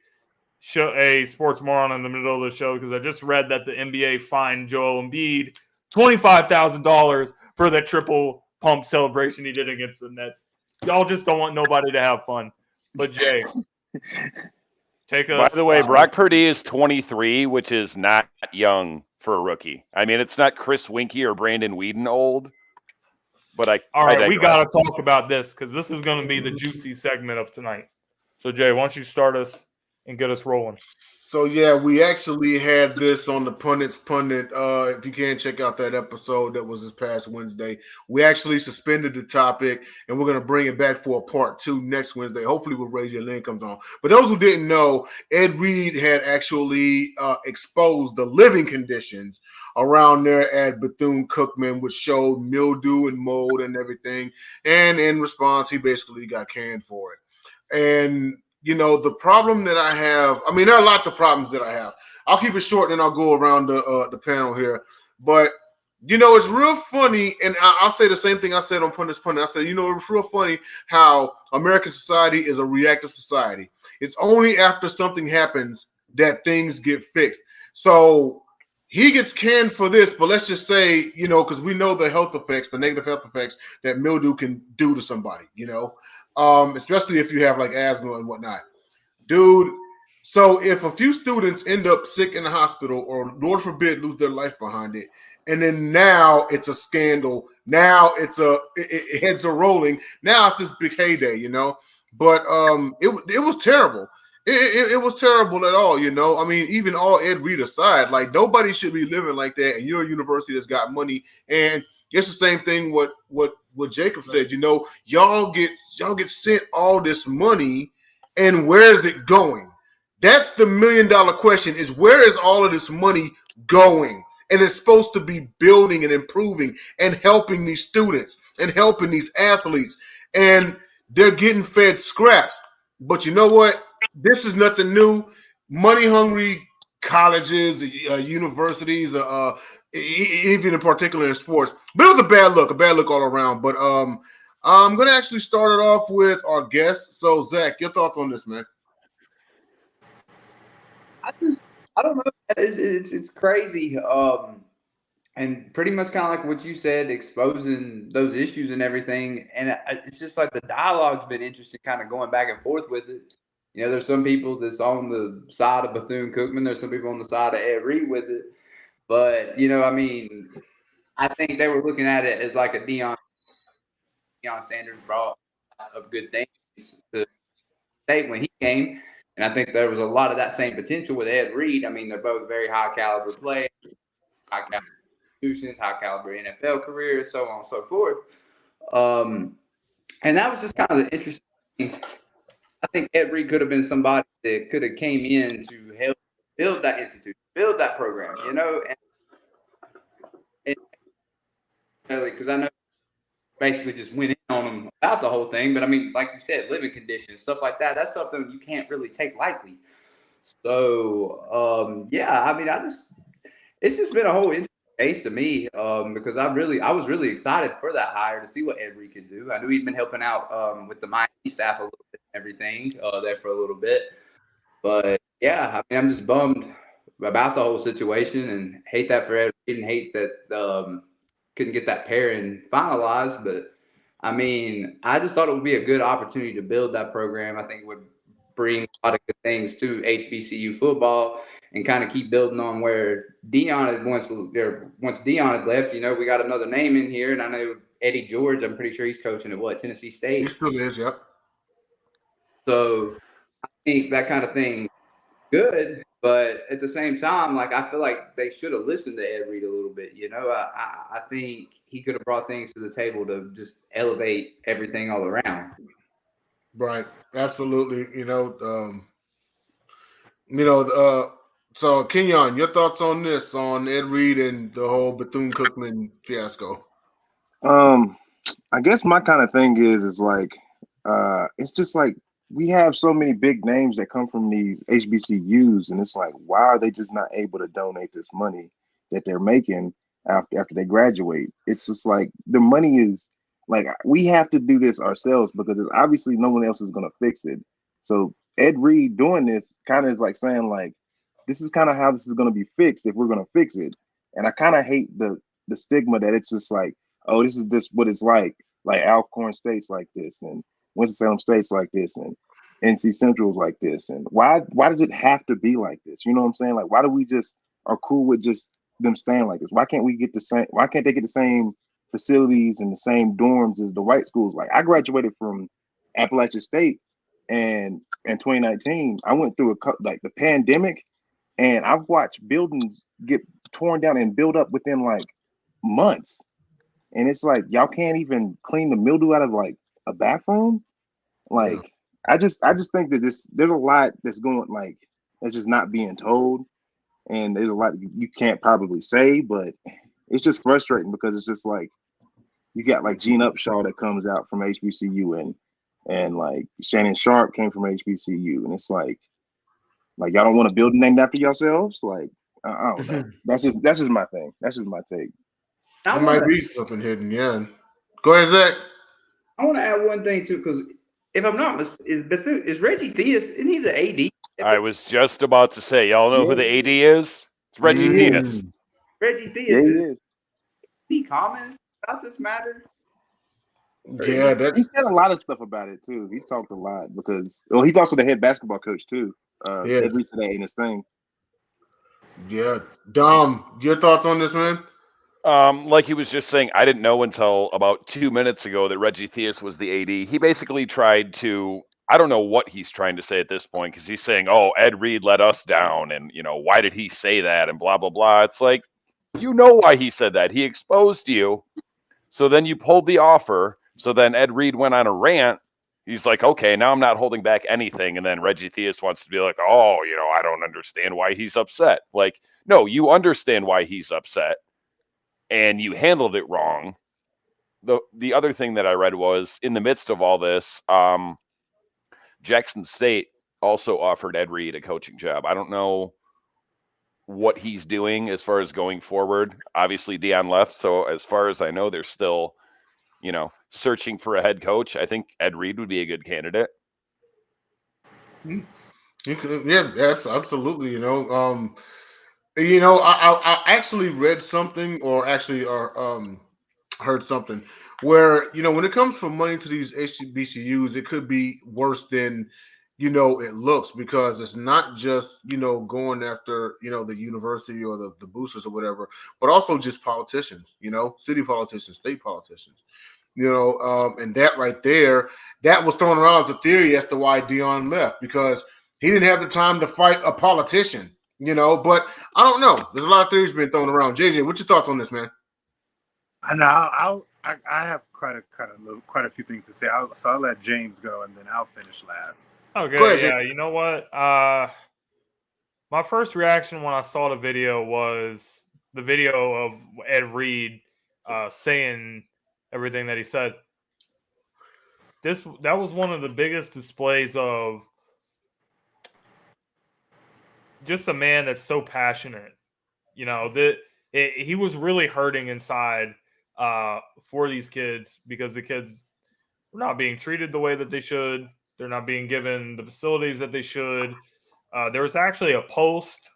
sports moron in the middle of the show because I just read that the NBA fined Joel Embiid $25,000 for that triple pump celebration he did against the Nets. Y'all just don't want nobody to have fun. But Jay, take us. By the way, Brock Purdy is 23, which is not young for a rookie. I mean, it's not Chris Winkie or Brandon Whedon old. But all right, we got to talk about this because this is going to be the juicy segment of tonight. So Jay, why don't you start us and get us rolling? So yeah, we actually had this on the Pundit's Pundit. If you can check out that episode that was this past Wednesday, we actually suspended the topic and we're going to bring it back for a part 2 next Wednesday. Hopefully with Raise Your Lane comes on. But those who didn't know, Ed Reed had actually exposed the living conditions around there at Bethune-Cookman, which showed mildew and mold and everything. And in response, he basically got canned for it. And you know, the problem that I have, I mean, there are lots of problems that I have. I'll keep it short and I'll go around the panel here. But, you know, it's real funny, and I'll say the same thing I said on Pundit's Pundit. I said, you know, it's real funny how American society is a reactive society. It's only after something happens that things get fixed. So he gets canned for this, but let's just say, you know, because we know the health effects, the negative health effects that mildew can do to somebody, you know. Especially if you have like asthma and whatnot. Dude, so if a few students end up sick in the hospital or Lord forbid lose their life behind it, and then now it's a scandal, now it's heads are rolling, now it's this big heyday, you know. But it was terrible. It was terrible at all, you know. I mean, even all Ed Reed aside, like nobody should be living like that, and you're a university that's got money, and it's the same thing what what Jacob said. Y'all get sent all this money, and where is it going? That's the $1 million question: is where is all of this money going? And it's supposed to be building and improving and helping these students and helping these athletes. And they're getting fed scraps. But you know what? This is nothing new. Money-hungry colleges, universities, even in particular in sports. But it was a bad look all around. But I'm going to actually start it off with our guest. So, Zach, your thoughts on this, man? I don't know. It's crazy. And pretty much kind of like what you said, exposing those issues and everything. And it's just like the dialogue's been interesting, kind of going back and forth with it. There's some people that's on the side of Bethune-Cookman. There's some people on the side of Ed Reed with it. But, I think they were looking at it as like a Deion Sanders brought of good things to state when he came. And I think there was a lot of that same potential with Ed Reed. I mean, they're both very high caliber players, high caliber institutions, high caliber NFL careers, so on and so forth. And that was just kind of the interesting thing. I think Ed Reed could have been somebody that could have came in to help build that institution, build that program, and because I know basically just went in on them about the whole thing. But I mean, like you said, living conditions, stuff like that, that's something you can't really take lightly. So, I mean, it's just been a whole interesting case to me because I was really excited for that hire to see what Ed Reed could do. I knew he'd been helping out with the Miami staff a little bit and everything there for a little bit. But, I mean, I'm just bummed about the whole situation and hate that for Ed Reed and hate that couldn't get that pairing finalized. But, I mean, I just thought it would be a good opportunity to build that program. I think it would bring a lot of good things to HBCU football and kind of keep building on where Deion had once Deion had left. We got another name in here, and I know Eddie George. I'm pretty sure he's coaching at Tennessee State. He still is, yep. So I think that kind of thing good, but at the same time, like I feel like they should have listened to Ed Reed a little bit. I think he could have brought things to the table to just elevate everything all around. Right, absolutely. So Kenyon, your thoughts on this, on Ed Reed and the whole Bethune-Cookman fiasco? I guess my kind of thing is like, it's just like we have so many big names that come from these HBCUs, and it's like, why are they just not able to donate this money that they're making after they graduate? It's just like the money is like, we have to do this ourselves because obviously no one else is going to fix it. So Ed Reed doing this kind of is like saying like, this is kind of how this is going to be fixed if we're going to fix it. And I kind of hate the stigma that it's just like, oh, this is just what it's like Alcorn State's like this, and Winston-Salem State's like this, and NC Central's like this. And why does it have to be like this? You know what I'm saying? Like, why do we just are cool with just them staying like this? Why can't they get the same facilities and the same dorms as the white schools? Like, I graduated from Appalachian State, and in 2019, I went through the pandemic, and I've watched buildings get torn down and build up within like months. And it's like, y'all can't even clean the mildew out of like a bathroom. Like, I just think that there's a lot that's going, like, that's just not being told. And there's a lot you can't probably say, but it's just frustrating because it's just like, you got like Gene Upshaw that comes out from HBCU and like Shannon Sharp came from HBCU. And it's like y'all don't want a building named after yourselves. Like, I don't know. That's just my thing. That's just my take. There might be something hidden, yeah. Go ahead, Zach. I want to add one thing too, because if I'm not mistaken, is Reggie Theus, isn't he the AD? I was just about to say, y'all know who the AD is? It's Reggie Theus. Reggie Theus. Is any comments about this matter? Yeah, he said a lot of stuff about it too. He's talked a lot because he's also the head basketball coach too. Every today in his thing. Yeah, Dom, your thoughts on this, man? Like he was just saying, I didn't know until about 2 minutes ago that Reggie Theus was the AD. He basically tried to, I don't know what he's trying to say at this point, because he's saying, oh, Ed Reed let us down, and, why did he say that, and blah, blah, blah. It's like, you know why he said that. He exposed you So then you pulled the offer. So then Ed Reed went on a rant. He's like, okay, now I'm not holding back anything. And then Reggie Theus wants to be like, oh, I don't understand why he's upset. Like, no, you understand why he's upset, and you handled it wrong. The other thing that I read was, in the midst of all this, Jackson State also offered Ed Reed a coaching job. I don't know what he's doing as far as going forward. Obviously, Deion left, so as far as I know, they're still, searching for a head coach. I think Ed Reed would be a good candidate. Yeah, that's absolutely. I actually read something, or actually, heard something where when it comes for money to these HBCUs, it could be worse than it looks, because it's not just going after the university or the boosters or whatever, but also just politicians, city politicians, state politicians. And that right there, that was thrown around as a theory as to why Deion left, because he didn't have the time to fight a politician, but I don't know. There's a lot of theories being thrown around. JJ, what's your thoughts on this, man? I know I have quite a few things to say. So I'll let James go, and then I'll finish last. Okay, Go ahead, yeah. James. You know what? My first reaction when I saw the video was the video of Ed Reed saying everything that he said. That was one of the biggest displays of just a man that's so passionate. He was really hurting inside for these kids, because the kids were not being treated the way that they should. They're not being given the facilities that they should. There was actually a post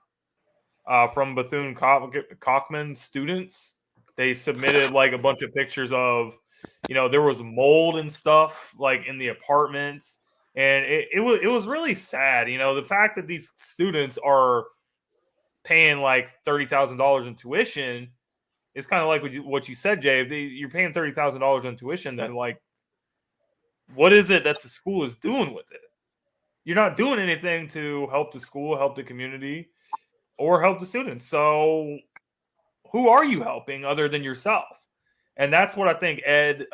from Bethune-Cookman students. They submitted like a bunch of pictures of, there was mold and stuff like in the apartments. And it was really sad, the fact that these students are paying like $30,000 in tuition. It's kind of like what you said, Jay. If you're paying $30,000 in tuition, then like, what is it that the school is doing with it? You're not doing anything to help the school, help the community, or help the students. So who are you helping other than yourself? And that's what I think Ed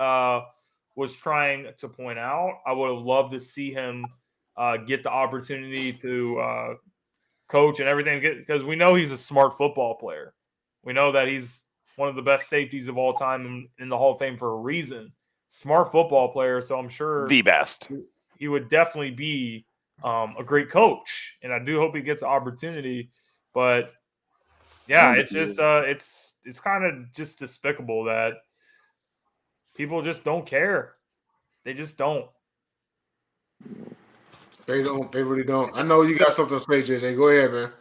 was trying to point out. I would have loved to see him get the opportunity to coach and everything, because we know he's a smart football player. We know that he's one of the best safeties of all time in the Hall of Fame for a reason. Smart football player, so I'm sure The best. he would definitely be a great coach, and I do hope he gets the opportunity. But yeah, it's just it's kind of just despicable that people just don't care. They just don't. They don't. They really don't. I know you got something to say, JJ. Go ahead, man.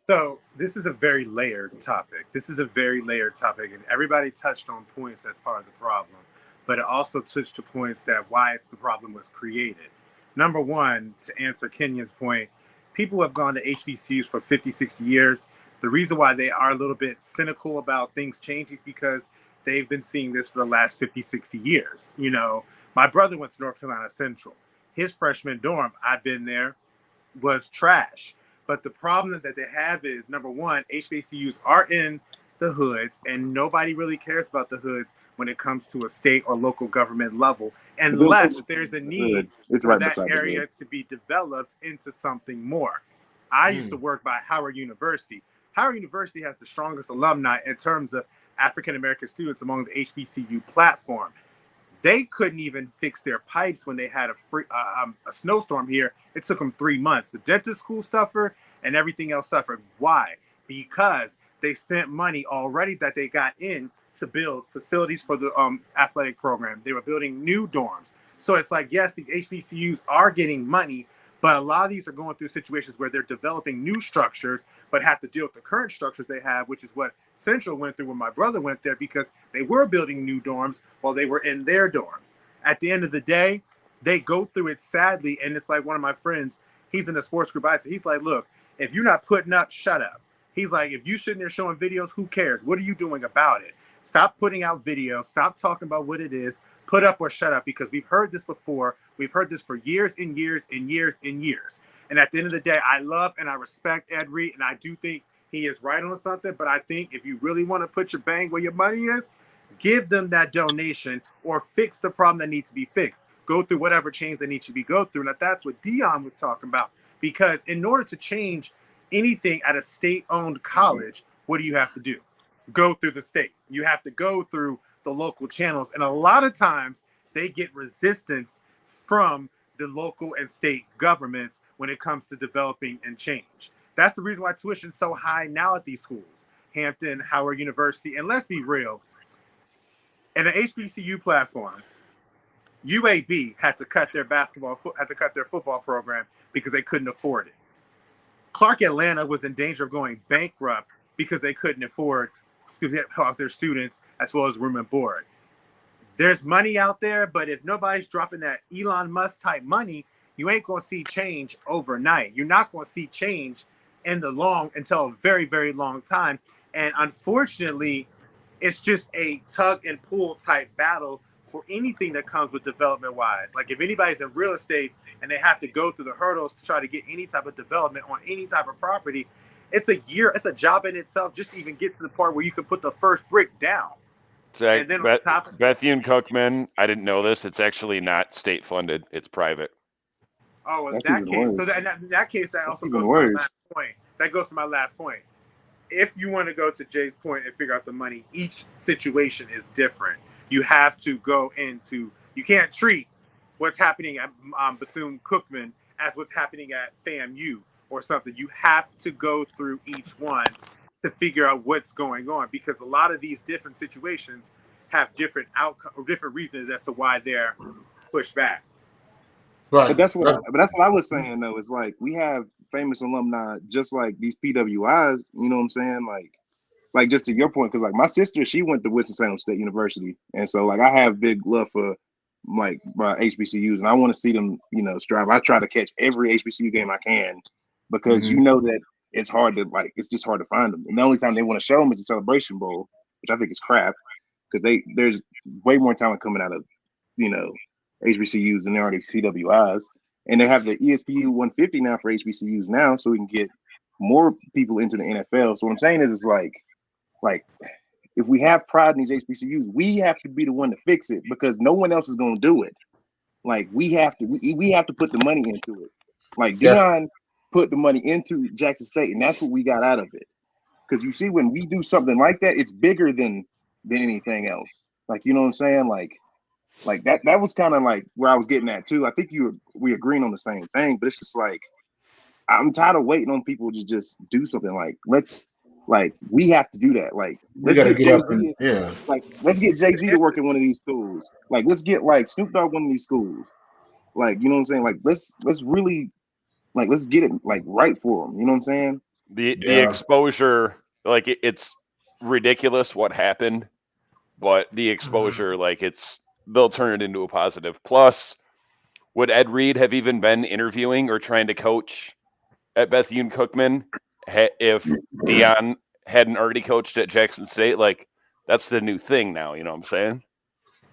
So this is a very layered topic. And everybody touched on points that's part of the problem, but it also touched to points that why the problem was created. Number one, to answer Kenyon's point, people have gone to HBCUs for 50, 60 years. The reason why they are a little bit cynical about things changing is because they've been seeing this for the last 50, 60 years. My brother went to North Carolina Central. His freshman dorm, I've been there, was trash. But the problem that they have is, number one, HBCUs are in the hoods, and nobody really cares about the hoods when it comes to a state or local government level, unless there's a need for that area to be developed into something more. I used to work by Howard University. Howard University has the strongest alumni in terms of African-American students among the HBCU platform. They couldn't even fix their pipes when they had a snowstorm here. It took them 3 months. The dentist school suffered, and everything else suffered. Why? Because they spent money already that they got in to build facilities for the athletic program. They were building new dorms. So it's like, yes, these HBCUs are getting money, but a lot of these are going through situations where they're developing new structures, but have to deal with the current structures they have, which is what Central went through when my brother went there, because they were building new dorms while they were in their dorms. At the end of the day, they go through it sadly, and it's like one of my friends, he's in a sports group. He's like, look, if you're not putting up, shut up. He's like, if you're sitting there showing videos, who cares? What are you doing about it? Stop putting out videos. Stop talking about what it is. Put up or shut up, because we've heard this before. We've heard this for years and years and years and years. And at the end of the day, I love and I respect Ed Reed, and I do think he is right on something. But I think if you really want to put your bang where your money is, give them that donation or fix the problem that needs to be fixed. Go through whatever change that needs to be go through. And that's what Dion was talking about. Because in order to change anything at a state-owned college, what do you have to do? Go through the state. You have to go through the local channels. And a lot of times they get resistance from the local and state governments when it comes to developing and change. That's the reason why tuition is so high now at these schools. Hampton, Howard University, and let's be real, in an HBCU platform, UAB had to cut their football program because they couldn't afford it. Clark Atlanta was in danger of going bankrupt because they couldn't afford to house their students as well as room and board. There's money out there, but if nobody's dropping that Elon Musk type money, you ain't going to see change overnight. You're not going to see change until a very, very long time. And unfortunately, it's just a tug and pull type battle for anything that comes with development wise. Like if anybody's in real estate and they have to go through the hurdles to try to get any type of development on any type of property, it's a job in itself just to even get to the part where you can put the first brick down. And then on top of Bethune-Cookman, I didn't know this. It's actually not state funded. It's private. Oh, in that case, so in that case, that also goes to my last point. That goes to my last point. If you want to go to Jay's point and figure out the money, each situation is different. You have to go into. You can't treat what's happening at Bethune-Cookman as what's happening at FAMU or something. You have to go through each one to figure out what's going on, because a lot of these different situations have different outcomes or different reasons as to why they're pushed back. Right. But that's what I was saying though. Is like we have famous alumni just like these PWIs. You know what I'm saying? Like just to your point, because like my sister, she went to Winston-Salem State University, and so like I have big love for like my HBCUs, and I want to see them, strive. I try to catch every HBCU game I can, because you know that it's hard to it's just hard to find them. And the only time they want to show them is the Celebration Bowl, which I think is crap, because there's way more talent coming out of HBCUs than there are these PWIs, and they have the ESPU 150 now for HBCUs now, so we can get more people into the NFL. So what I'm saying is, it's like if we have pride in these HBCUs, we have to be the one to fix it, because no one else is going to do it. Like we have to put the money into it. Like Dion put the money into Jackson State, and that's what we got out of it. Because you see, when we do something like that, it's bigger than anything else. Like, you know what I'm saying? Like that was kind of like where I was getting at too. I think we agreeing on the same thing, but it's just like I'm tired of waiting on people to just do something. We have to do that. Like let's get Jay-Z. Let's get Jay-Z to work in one of these schools. Like let's get Snoop Dogg one of these schools. Like, you know what I'm saying? Like let's really let's get it right for them. You know what I'm saying? The exposure, it's ridiculous what happened, but the exposure, they'll turn it into a positive. Plus, would Ed Reed have even been interviewing or trying to coach at Bethune-Cookman if Dion hadn't already coached at Jackson State? That's the new thing now, you know what I'm saying?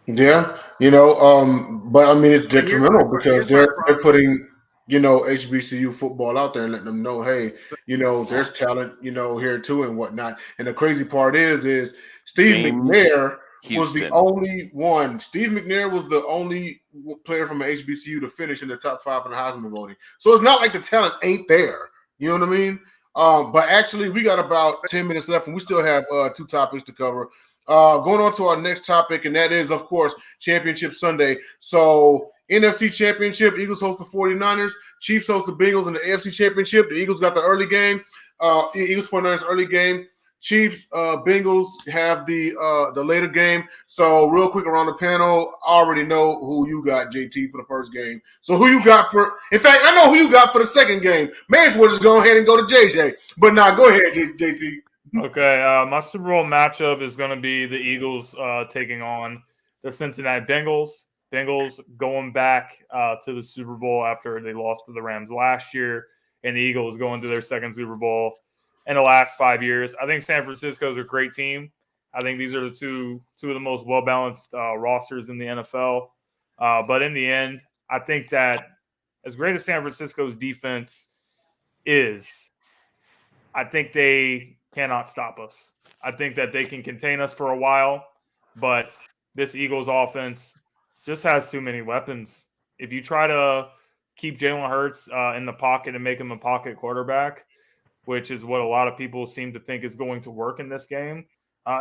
Yeah, but I mean, it's detrimental because they're putting, HBCU football out there and letting them know, hey, there's talent, here too and whatnot. And the crazy part is Steve McNair was the only one. Steve McNair was the only player from an HBCU to finish in the top 5 in the Heisman voting. So it's not like the talent ain't there. You know what I mean? But actually, we got about 10 minutes left, and we still have 2 topics to cover. Going on to our next topic, and that is, of course, Championship Sunday. So NFC Championship, Eagles host the 49ers. Chiefs host the Bengals in the AFC Championship. The Eagles got the early game. Eagles 49ers early game. Chiefs, Bengals have the later game. So real quick around the panel, I already know who you got, JT, for the first game. So who you got in fact, I know who you got for the second game. May as well just go ahead and go to JJ. But now go ahead, JT. Okay, my Super Bowl matchup is going to be the Eagles taking on the Cincinnati Bengals. Bengals going back to the Super Bowl after they lost to the Rams last year, and the Eagles going to their second Super Bowl in the last 5 years. I think San Francisco is a great team. I think these are the two of the most well-balanced rosters in the NFL. But in the end, I think that as great as San Francisco's defense is, I think they cannot stop us. I think that they can contain us for a while, but this Eagles offense just has too many weapons. If you try to keep Jalen Hurts in the pocket and make him a pocket quarterback, which is what a lot of people seem to think is going to work in this game,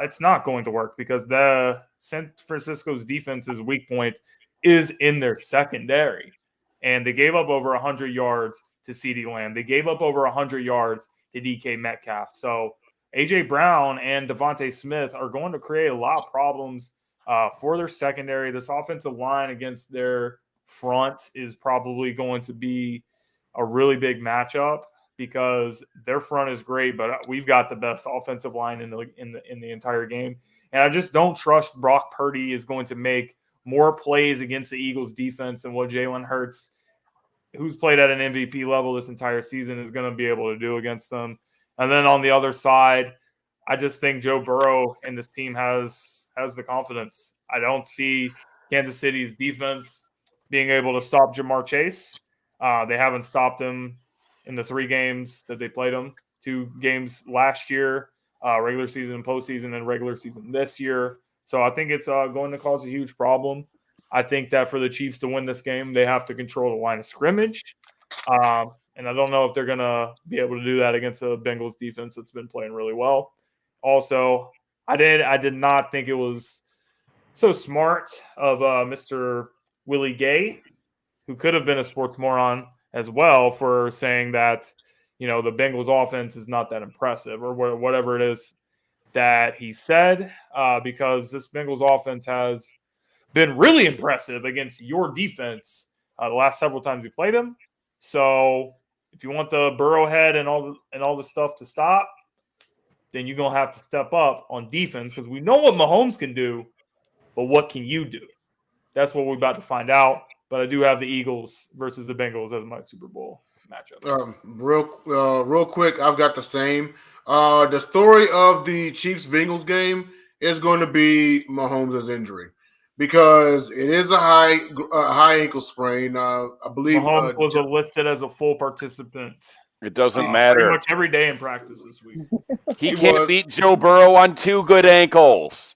it's not going to work because the San Francisco's defense's weak point is in their secondary. And they gave up over 100 yards to CeeDee Lamb. They gave up over 100 yards to DK Metcalf. So A.J. Brown and Devontae Smith are going to create a lot of problems for their secondary. This offensive line against their front is probably going to be a really big matchup because their front is great, but we've got the best offensive line in the entire game. And I just don't trust Brock Purdy is going to make more plays against the Eagles defense than what Jalen Hurts, who's played at an MVP level this entire season, is going to be able to do against them. And then on the other side, I just think Joe Burrow and this team has the confidence. I don't see Kansas City's defense being able to stop Jamar Chase. They haven't stopped him in the 3 games that they played him, 2 games last year, regular season and postseason, and regular season this year. So I think it's going to cause a huge problem. I think that for the Chiefs to win this game, they have to control the line of scrimmage. And I don't know if they're going to be able to do that against the Bengals defense that's been playing really well. Also, I did not think it was so smart of Mr. Willie Gay, who could have been a sports moron as well, for saying that, the Bengals offense is not that impressive or whatever it is that he said, because this Bengals offense has been really impressive against your defense the last several times you played him. So if you want the Burrowhead and all the stuff to stop, then you're going to have to step up on defense, because we know what Mahomes can do, but what can you do? That's what we're about to find out. But I do have the Eagles versus the Bengals as my Super Bowl matchup. Real quick, I've got the same. The story of the Chiefs-Bengals game is going to be Mahomes' injury, because it is a high ankle sprain. I believe Mahomes was listed as a full participant. It doesn't matter. Pretty much every day in practice this week. He can't beat Joe Burrow on 2 good ankles.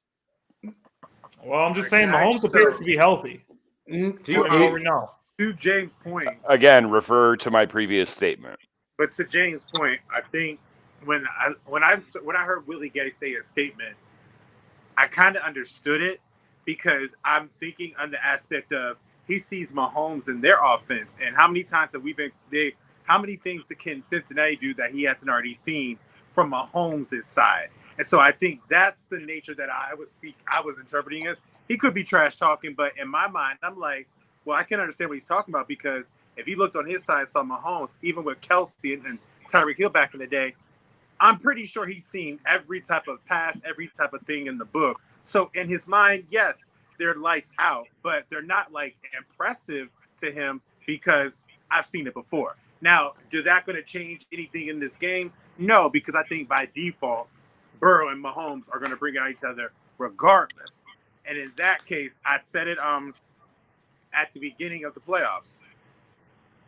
Well, I'm just saying Mahomes appears to be healthy. To James' point, again, refer to my previous statement. But to James' point, I think when I heard Willie Gay say a statement, I kind of understood it, because I'm thinking on the aspect of he sees Mahomes in their offense, and how many times have how many things can Cincinnati do that he hasn't already seen from Mahomes' side? And so I think that's the nature that I was interpreting as. He could be trash talking, but in my mind, I'm like, well, I can understand what he's talking about, because if he looked on his side, saw Mahomes, even with Kelsey and Tyreek Hill back in the day, I'm pretty sure he's seen every type of pass, every type of thing in the book. So in his mind, yes, they're lights out, but they're not like impressive to him, because I've seen it before. Now, is that going to change anything in this game? No, because I think by default, Burrow and Mahomes are going to bring out each other regardless. And in that case, I said it at the beginning of the playoffs.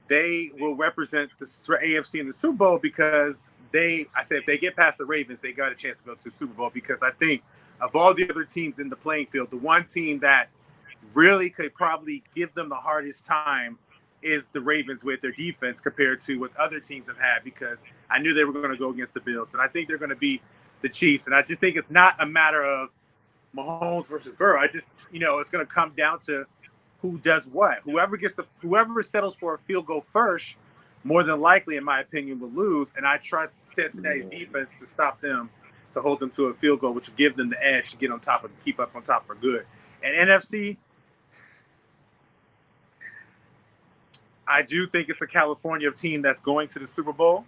They will represent the AFC in the Super Bowl, because I said if they get past the Ravens, they got a chance to go to the Super Bowl, because I think of all the other teams in the playing field, the one team that really could probably give them the hardest time is the Ravens with their defense compared to what other teams have had, because I knew they were going to go against the Bills, but I think they're going to be the Chiefs. And I just think it's not a matter of Mahomes versus Burrow. It's going to come down to who does what. Whoever settles for a field goal first, more than likely, in my opinion, will lose. And I trust Cincinnati's defense to stop them, to hold them to a field goal, which will give them the edge to get on top and keep up on top for good. And NFC, I do think it's a California team that's going to the Super Bowl.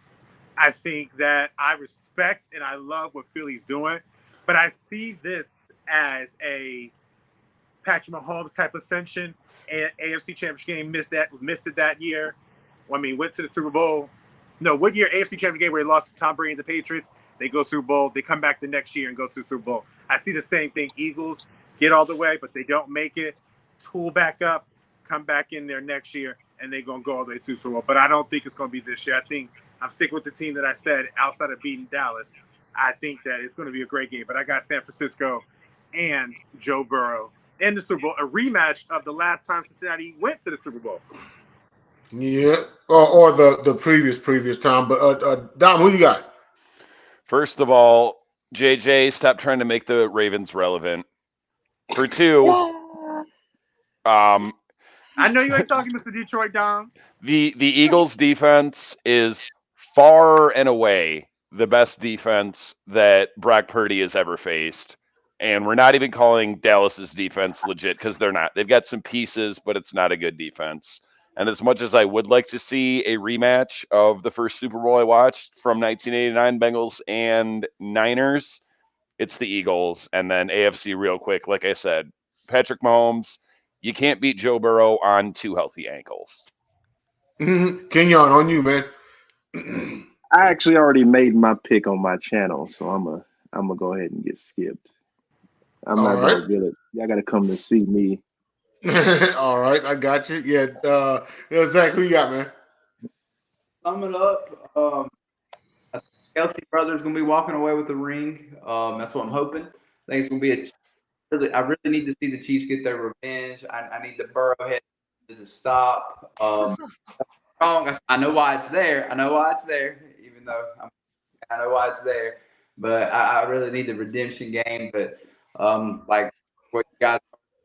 I think that I respect and I love what Philly's doing, but I see this as a Patrick Mahomes type ascension. And AFC Championship game missed it that year. Went to the Super Bowl. No, what year? AFC Championship game where he lost to Tom Brady and the Patriots. They go Super Bowl. They come back the next year and go to the Super Bowl. I see the same thing. Eagles get all the way, but they don't make it. Tool back up, come back in there next year, and they're going to go all the way to Super Bowl. But I don't think it's going to be this year. I think I'm sticking with the team that I said outside of beating Dallas. I think that it's going to be a great game. But I got San Francisco and Joe Burrow in the Super Bowl, a rematch of the last time Cincinnati went to the Super Bowl. Yeah, or the previous time. But Dom, who you got? First of all, JJ, stop trying to make the Ravens relevant. For two, I know you ain't talking, Mr. Detroit Dom. the Eagles' defense is far and away the best defense that Brock Purdy has ever faced. And we're not even calling Dallas's defense legit because they're not. They've got some pieces, but it's not a good defense. And as much as I would like to see a rematch of the first Super Bowl I watched from 1989, Bengals and Niners, it's the Eagles. And then AFC real quick, like I said, Patrick Mahomes, you can't beat Joe Burrow on 2 healthy ankles. Kenyon, on you, man. I actually already made my pick on my channel, so I'm gonna go ahead and get skipped. I'm All not right. gonna get it. Y'all gotta come to see me. All right, I got you. Yeah, Zach, who you got, man? Sum it up. I think Kelsey brother's gonna be walking away with the ring. That's what I'm hoping. I think it's gonna be I really need to see the Chiefs get their revenge. I need the Burrowhead to stop. Wrong. I know why it's there. I know why it's there. Even though I know why it's there, but I really need the redemption game. But like what you guys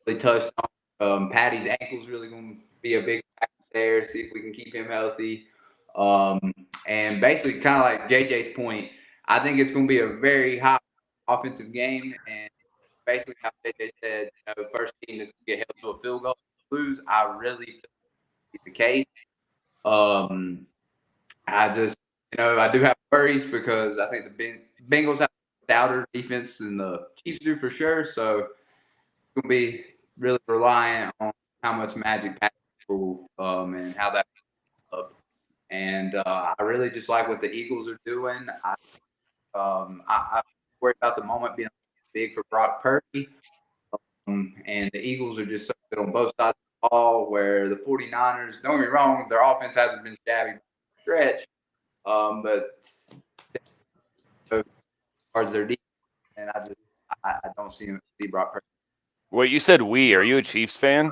really touched on, Patty's ankle's really going to be a big factor there. See if we can keep him healthy. And basically, kind of like JJ's point, I think it's going to be a very high offensive game. And basically, how JJ said, first team that's going to get held to a field goal lose. I really feel that's the case. I just, I do have worries because I think the Bengals have a stouter defense than the Chiefs do for sure. So it's going to be really reliant on how much magic Patrick will and how that up. And I really just like what the Eagles are doing. I worry about the moment being big for Brock Purdy. And the Eagles are just so good on both sides of the ball, where the 49ers, don't get me wrong, their offense hasn't been shabby by a stretch. But as far as their defense, and I don't see Brock Purdy. Wait, you said we. Are you a Chiefs fan?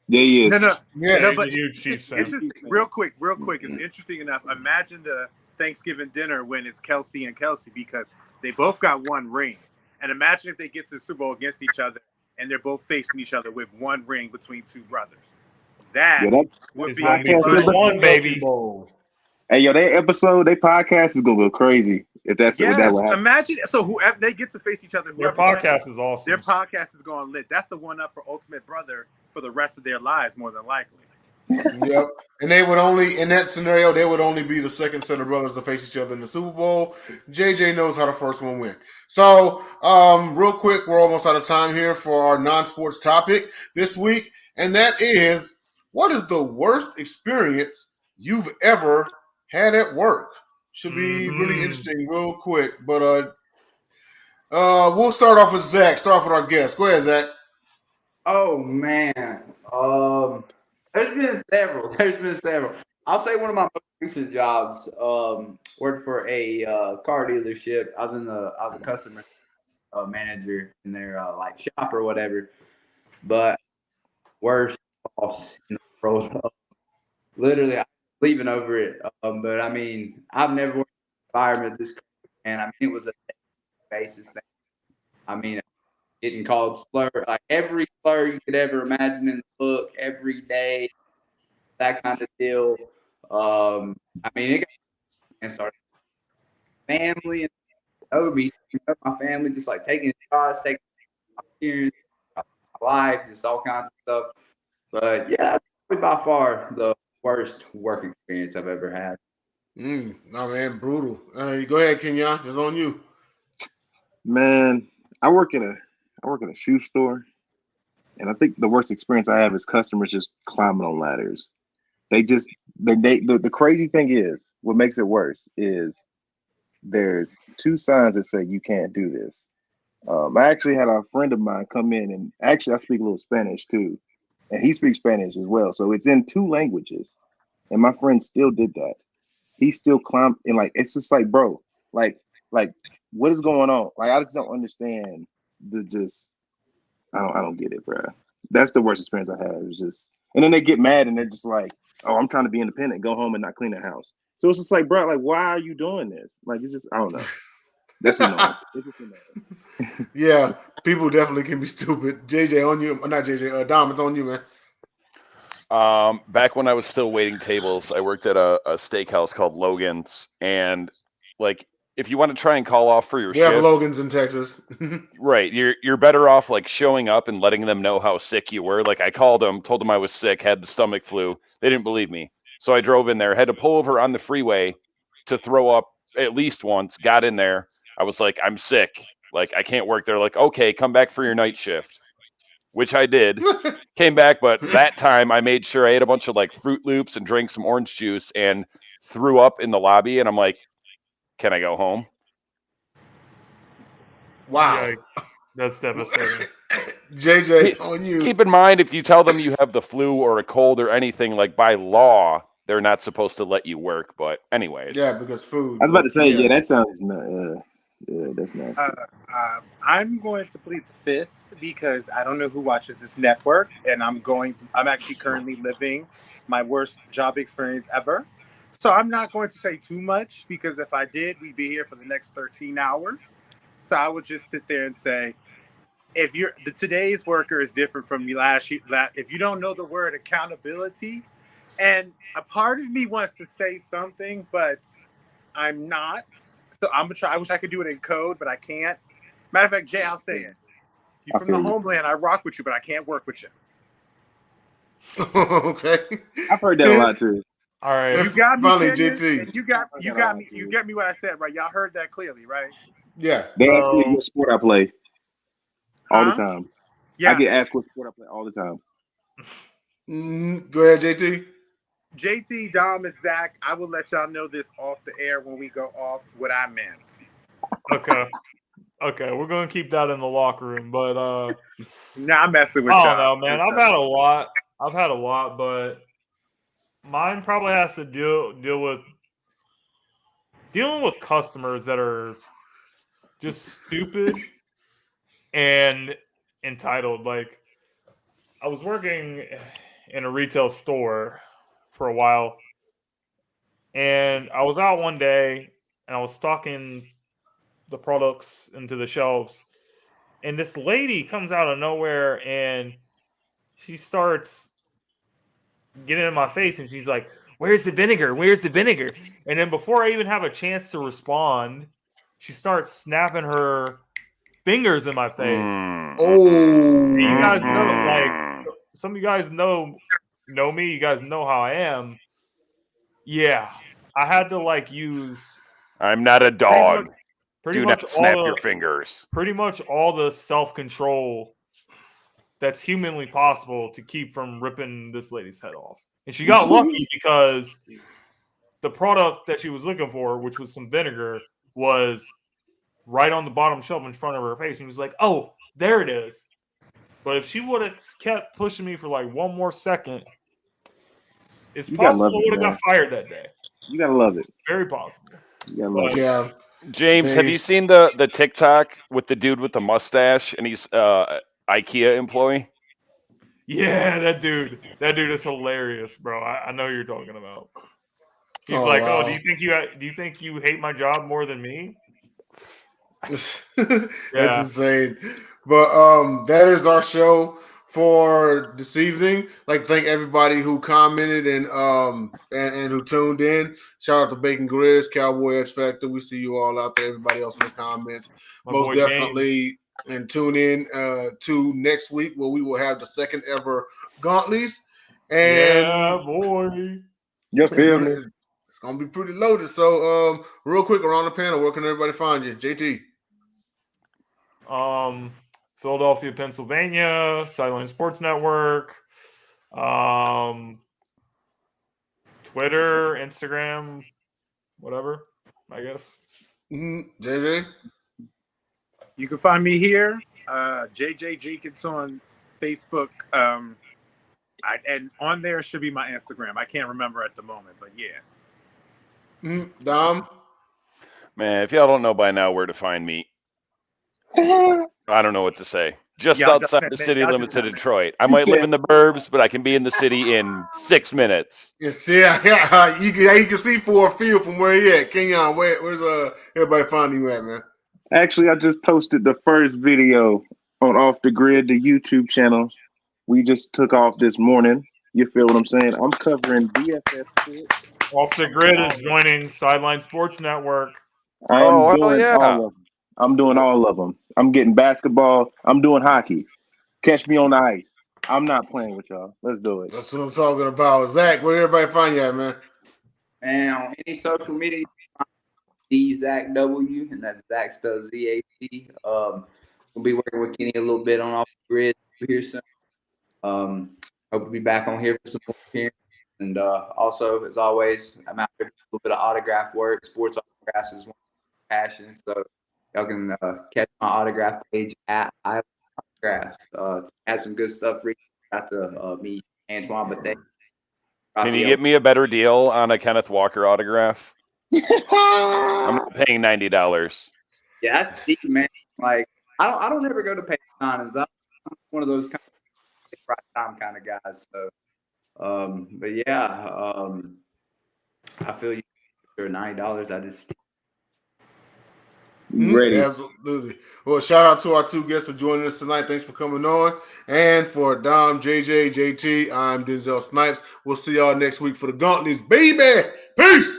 Yeah, he is. No, He's but a huge Chiefs fan. interesting, real quick. It's interesting enough. Imagine the Thanksgiving dinner when it's Kelsey and Kelsey because they both got one ring. And imagine if they get to the Super Bowl against each other and they're both facing each other with one ring between two brothers. That would It's be gonna be podcast 3-1, baby. Hey, yo, their podcast is gonna go crazy if that's what that would happen. Imagine whoever they get to face each other. Their podcast is awesome. Their podcast is going lit. That's the one up for Ultimate Brother for the rest of their lives, more than likely. Yep. And they would only, in that scenario, they would only be the second set of brothers to face each other in the Super Bowl. JJ knows how the first one went. So, real quick, we're almost out of time here for our non-sports topic this week, and that is, what is the worst experience you've ever had at work? Should be really interesting, real quick. But we'll start off with Zach. Start off with our guest. Go ahead, Zach. Oh man, there's been several. I'll say one of my most recent jobs. Worked for a car dealership. I was a customer manager in their like shop or whatever. But worst boss in the world. Literally, I'm leaving over it. But I mean, I've never worked in an environment this, and I mean, it was a basis thing. I mean, getting called slur, like every slur you could ever imagine in the book, every day, that kind of deal. I mean, it got and started family and Obi, my family just like taking shots, taking my experience, my life, just all kinds of stuff. But yeah, that's probably by far the worst work experience I've ever had. No, man, brutal. Go ahead, Kenyon. It's on you. Man, I work in a shoe store, and I think the worst experience I have is customers just climbing on ladders. The crazy thing is, what makes it worse is there's 2 signs that say you can't do this. I actually had a friend of mine come in, and actually I speak a little Spanish too, and he speaks Spanish as well. So it's in 2 languages, and my friend still did that. He still climbed, and like it's just like, bro, like what is going on? Like I just don't understand I don't get it, bro. That's the worst experience I had. It was just, and then they get mad and they're just like, "Oh, I'm trying to be independent, go home and not clean the house." So it's just like, bro, like, why are you doing this? Like, it's just, I don't know. That's annoying. It's just annoying. Yeah, people definitely can be stupid. JJ, on you. Not JJ. Dom, it's on you, man. Back when I was still waiting tables, I worked at a steakhouse called Logan's, and like if you want to try and call off for your We have shift, Logan's in Texas. right, you're better off like showing up and letting them know how sick you were. Like I called them, told them I was sick, had the stomach flu. They didn't believe me, so I drove in there, had to pull over on the freeway to throw up at least once. Got in there, I was like, I'm sick, like I can't work. They're like, okay, come back for your night shift, which I did. Came back, but that time I made sure I ate a bunch of like Fruit Loops and drank some orange juice and threw up in the lobby. And I'm like, can I go home? Wow. Yikes. That's devastating. JJ, on you. Keep in mind, if you tell them you have the flu or a cold or anything, like by law, they're not supposed to let you work. But anyways, Yeah, because food. I was about to say, yeah, that sounds that's nasty. I'm going to plead the fifth because I don't know who watches this network, and I'm actually currently living my worst job experience ever. So I'm not going to say too much because if I did, we'd be here for the next 13 hours. So I would just sit there and say, if today's worker is different from last year, if you don't know the word accountability, and a part of me wants to say something, but I'm not. So I'm gonna try. I wish I could do it in code, but I can't. Matter of fact, Jay, I'll say it. You're from the homeland. I rock with you, but I can't work with you. Okay. I've heard that a lot too. All right. You got me, Finally, Kenyon, JT. and you got me. You get me what I said, right? Y'all heard that clearly, right? Yeah. They ask me what sport I play all the time. Yeah. I get asked what sport I play all the time. Go ahead, JT. JT, Dom, and Zach, I will let y'all know this off the air when we go off what I meant. Okay, we're gonna keep that in the locker room, but Nah, I'm messing with I y'all. don't know, man. I've had a lot, but mine probably has to dealing with customers that are just stupid and entitled. Like, I was working in a retail store for a while, and I was out one day and I was stocking the products into the shelves, and this lady comes out of nowhere and she starts getting in my face and she's like, "Where's the vinegar? Where's the vinegar?" And then before I even have a chance to respond, she starts snapping her fingers in my face. Oh. And you guys know, like, some of you guys know me. You guys know how I am. Yeah, I had to like use. I'm not a dog. Pretty much not snap your fingers. Pretty much all the self-control that's humanly possible to keep from ripping this lady's head off. And she got lucky because the product that she was looking for, which was some vinegar, was right on the bottom shelf in front of her face. And she was like, "Oh, there it is." But if she would have kept pushing me for like one more second, it's possible I would have got fired that day. You gotta love it. Very possible. You gotta love it. Yeah. James, have you seen the TikTok with the dude with the mustache and he's IKEA employee? Yeah, that dude is hilarious, bro. I know who you're talking about. He's like, wow. "Oh, do you think you hate my job more than me?" That's insane. But that is our show for this evening. Like, thank everybody who commented and who tuned in. Shout out to Bacon Grizz, Cowboy X Factor. We see you all out there. Everybody else in the comments, most definitely. James. And tune in to next week where we will have the second ever Gauntlets. And yeah, boy, you feel me? It's gonna be pretty loaded. So, real quick around the panel, where can everybody find you, JT? Philadelphia, Pennsylvania, Sideline Sports Network, Twitter, Instagram, whatever, I guess. JJ? You can find me here, JJ Jenkins on Facebook. And on there should be my Instagram. I can't remember at the moment, but yeah. Dom? Man, if y'all don't know by now where to find me, I don't know what to say. Just Y'all outside the city limits of Detroit. I might live in the burbs, but I can be in the city in 6 minutes. Yes, yeah. You can see for a field from where he at. Kenyon, where's everybody finding you at, man? Actually, I just posted the first video on Off the Grid, the YouTube channel. We just took off this morning. You feel what I'm saying? I'm covering BFF Sports. Off the Grid is joining Sideline Sports Network. I'm doing yeah. all of them. I'm doing all of them. I'm getting basketball. I'm doing hockey. Catch me on the ice. I'm not playing with y'all. Let's do it. That's what I'm talking about. Zach, where everybody find you at, man? And on any social media, D Zach W, and that's Zach spelled Z-A-C. We'll be working with Kenny a little bit on Off the Grid here soon. Hope to be back on here for some more appearances. And also, as always, I'm out here doing a little bit of autograph work. Sports autographs is one of my passions. So y'all can catch my autograph page at Island Autographs. Has some good stuff. Got to meet Antoine Bethune. Can you get me a better deal on a Kenneth Walker autograph? I'm not paying $90. Yeah, that's deep, man. Like I don't ever go to pay signings. I'm one of those kind of right time kind of guys. So, but yeah, I feel you for $90. I just ready. Absolutely. Well, shout out to our two guests for joining us tonight. Thanks for coming on. And for Dom, JJ, JT, I'm Denzel Snipes. We'll see y'all next week for the Gauntlets, baby. Peace.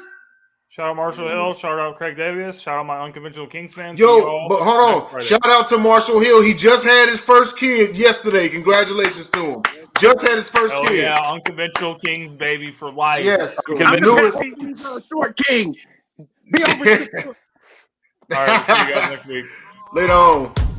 Shout out Marshall Hill. Shout out Craig Davis. Shout out my Unconventional Kings fans. Yo, but hold on. Shout out to Marshall Hill. He just had his first kid yesterday. Congratulations to him. Just had his first kid. Yeah, Unconventional Kings, baby, for life. Yes. Short king. Be over 6 foot. All right, we'll see you guys next week. Later on.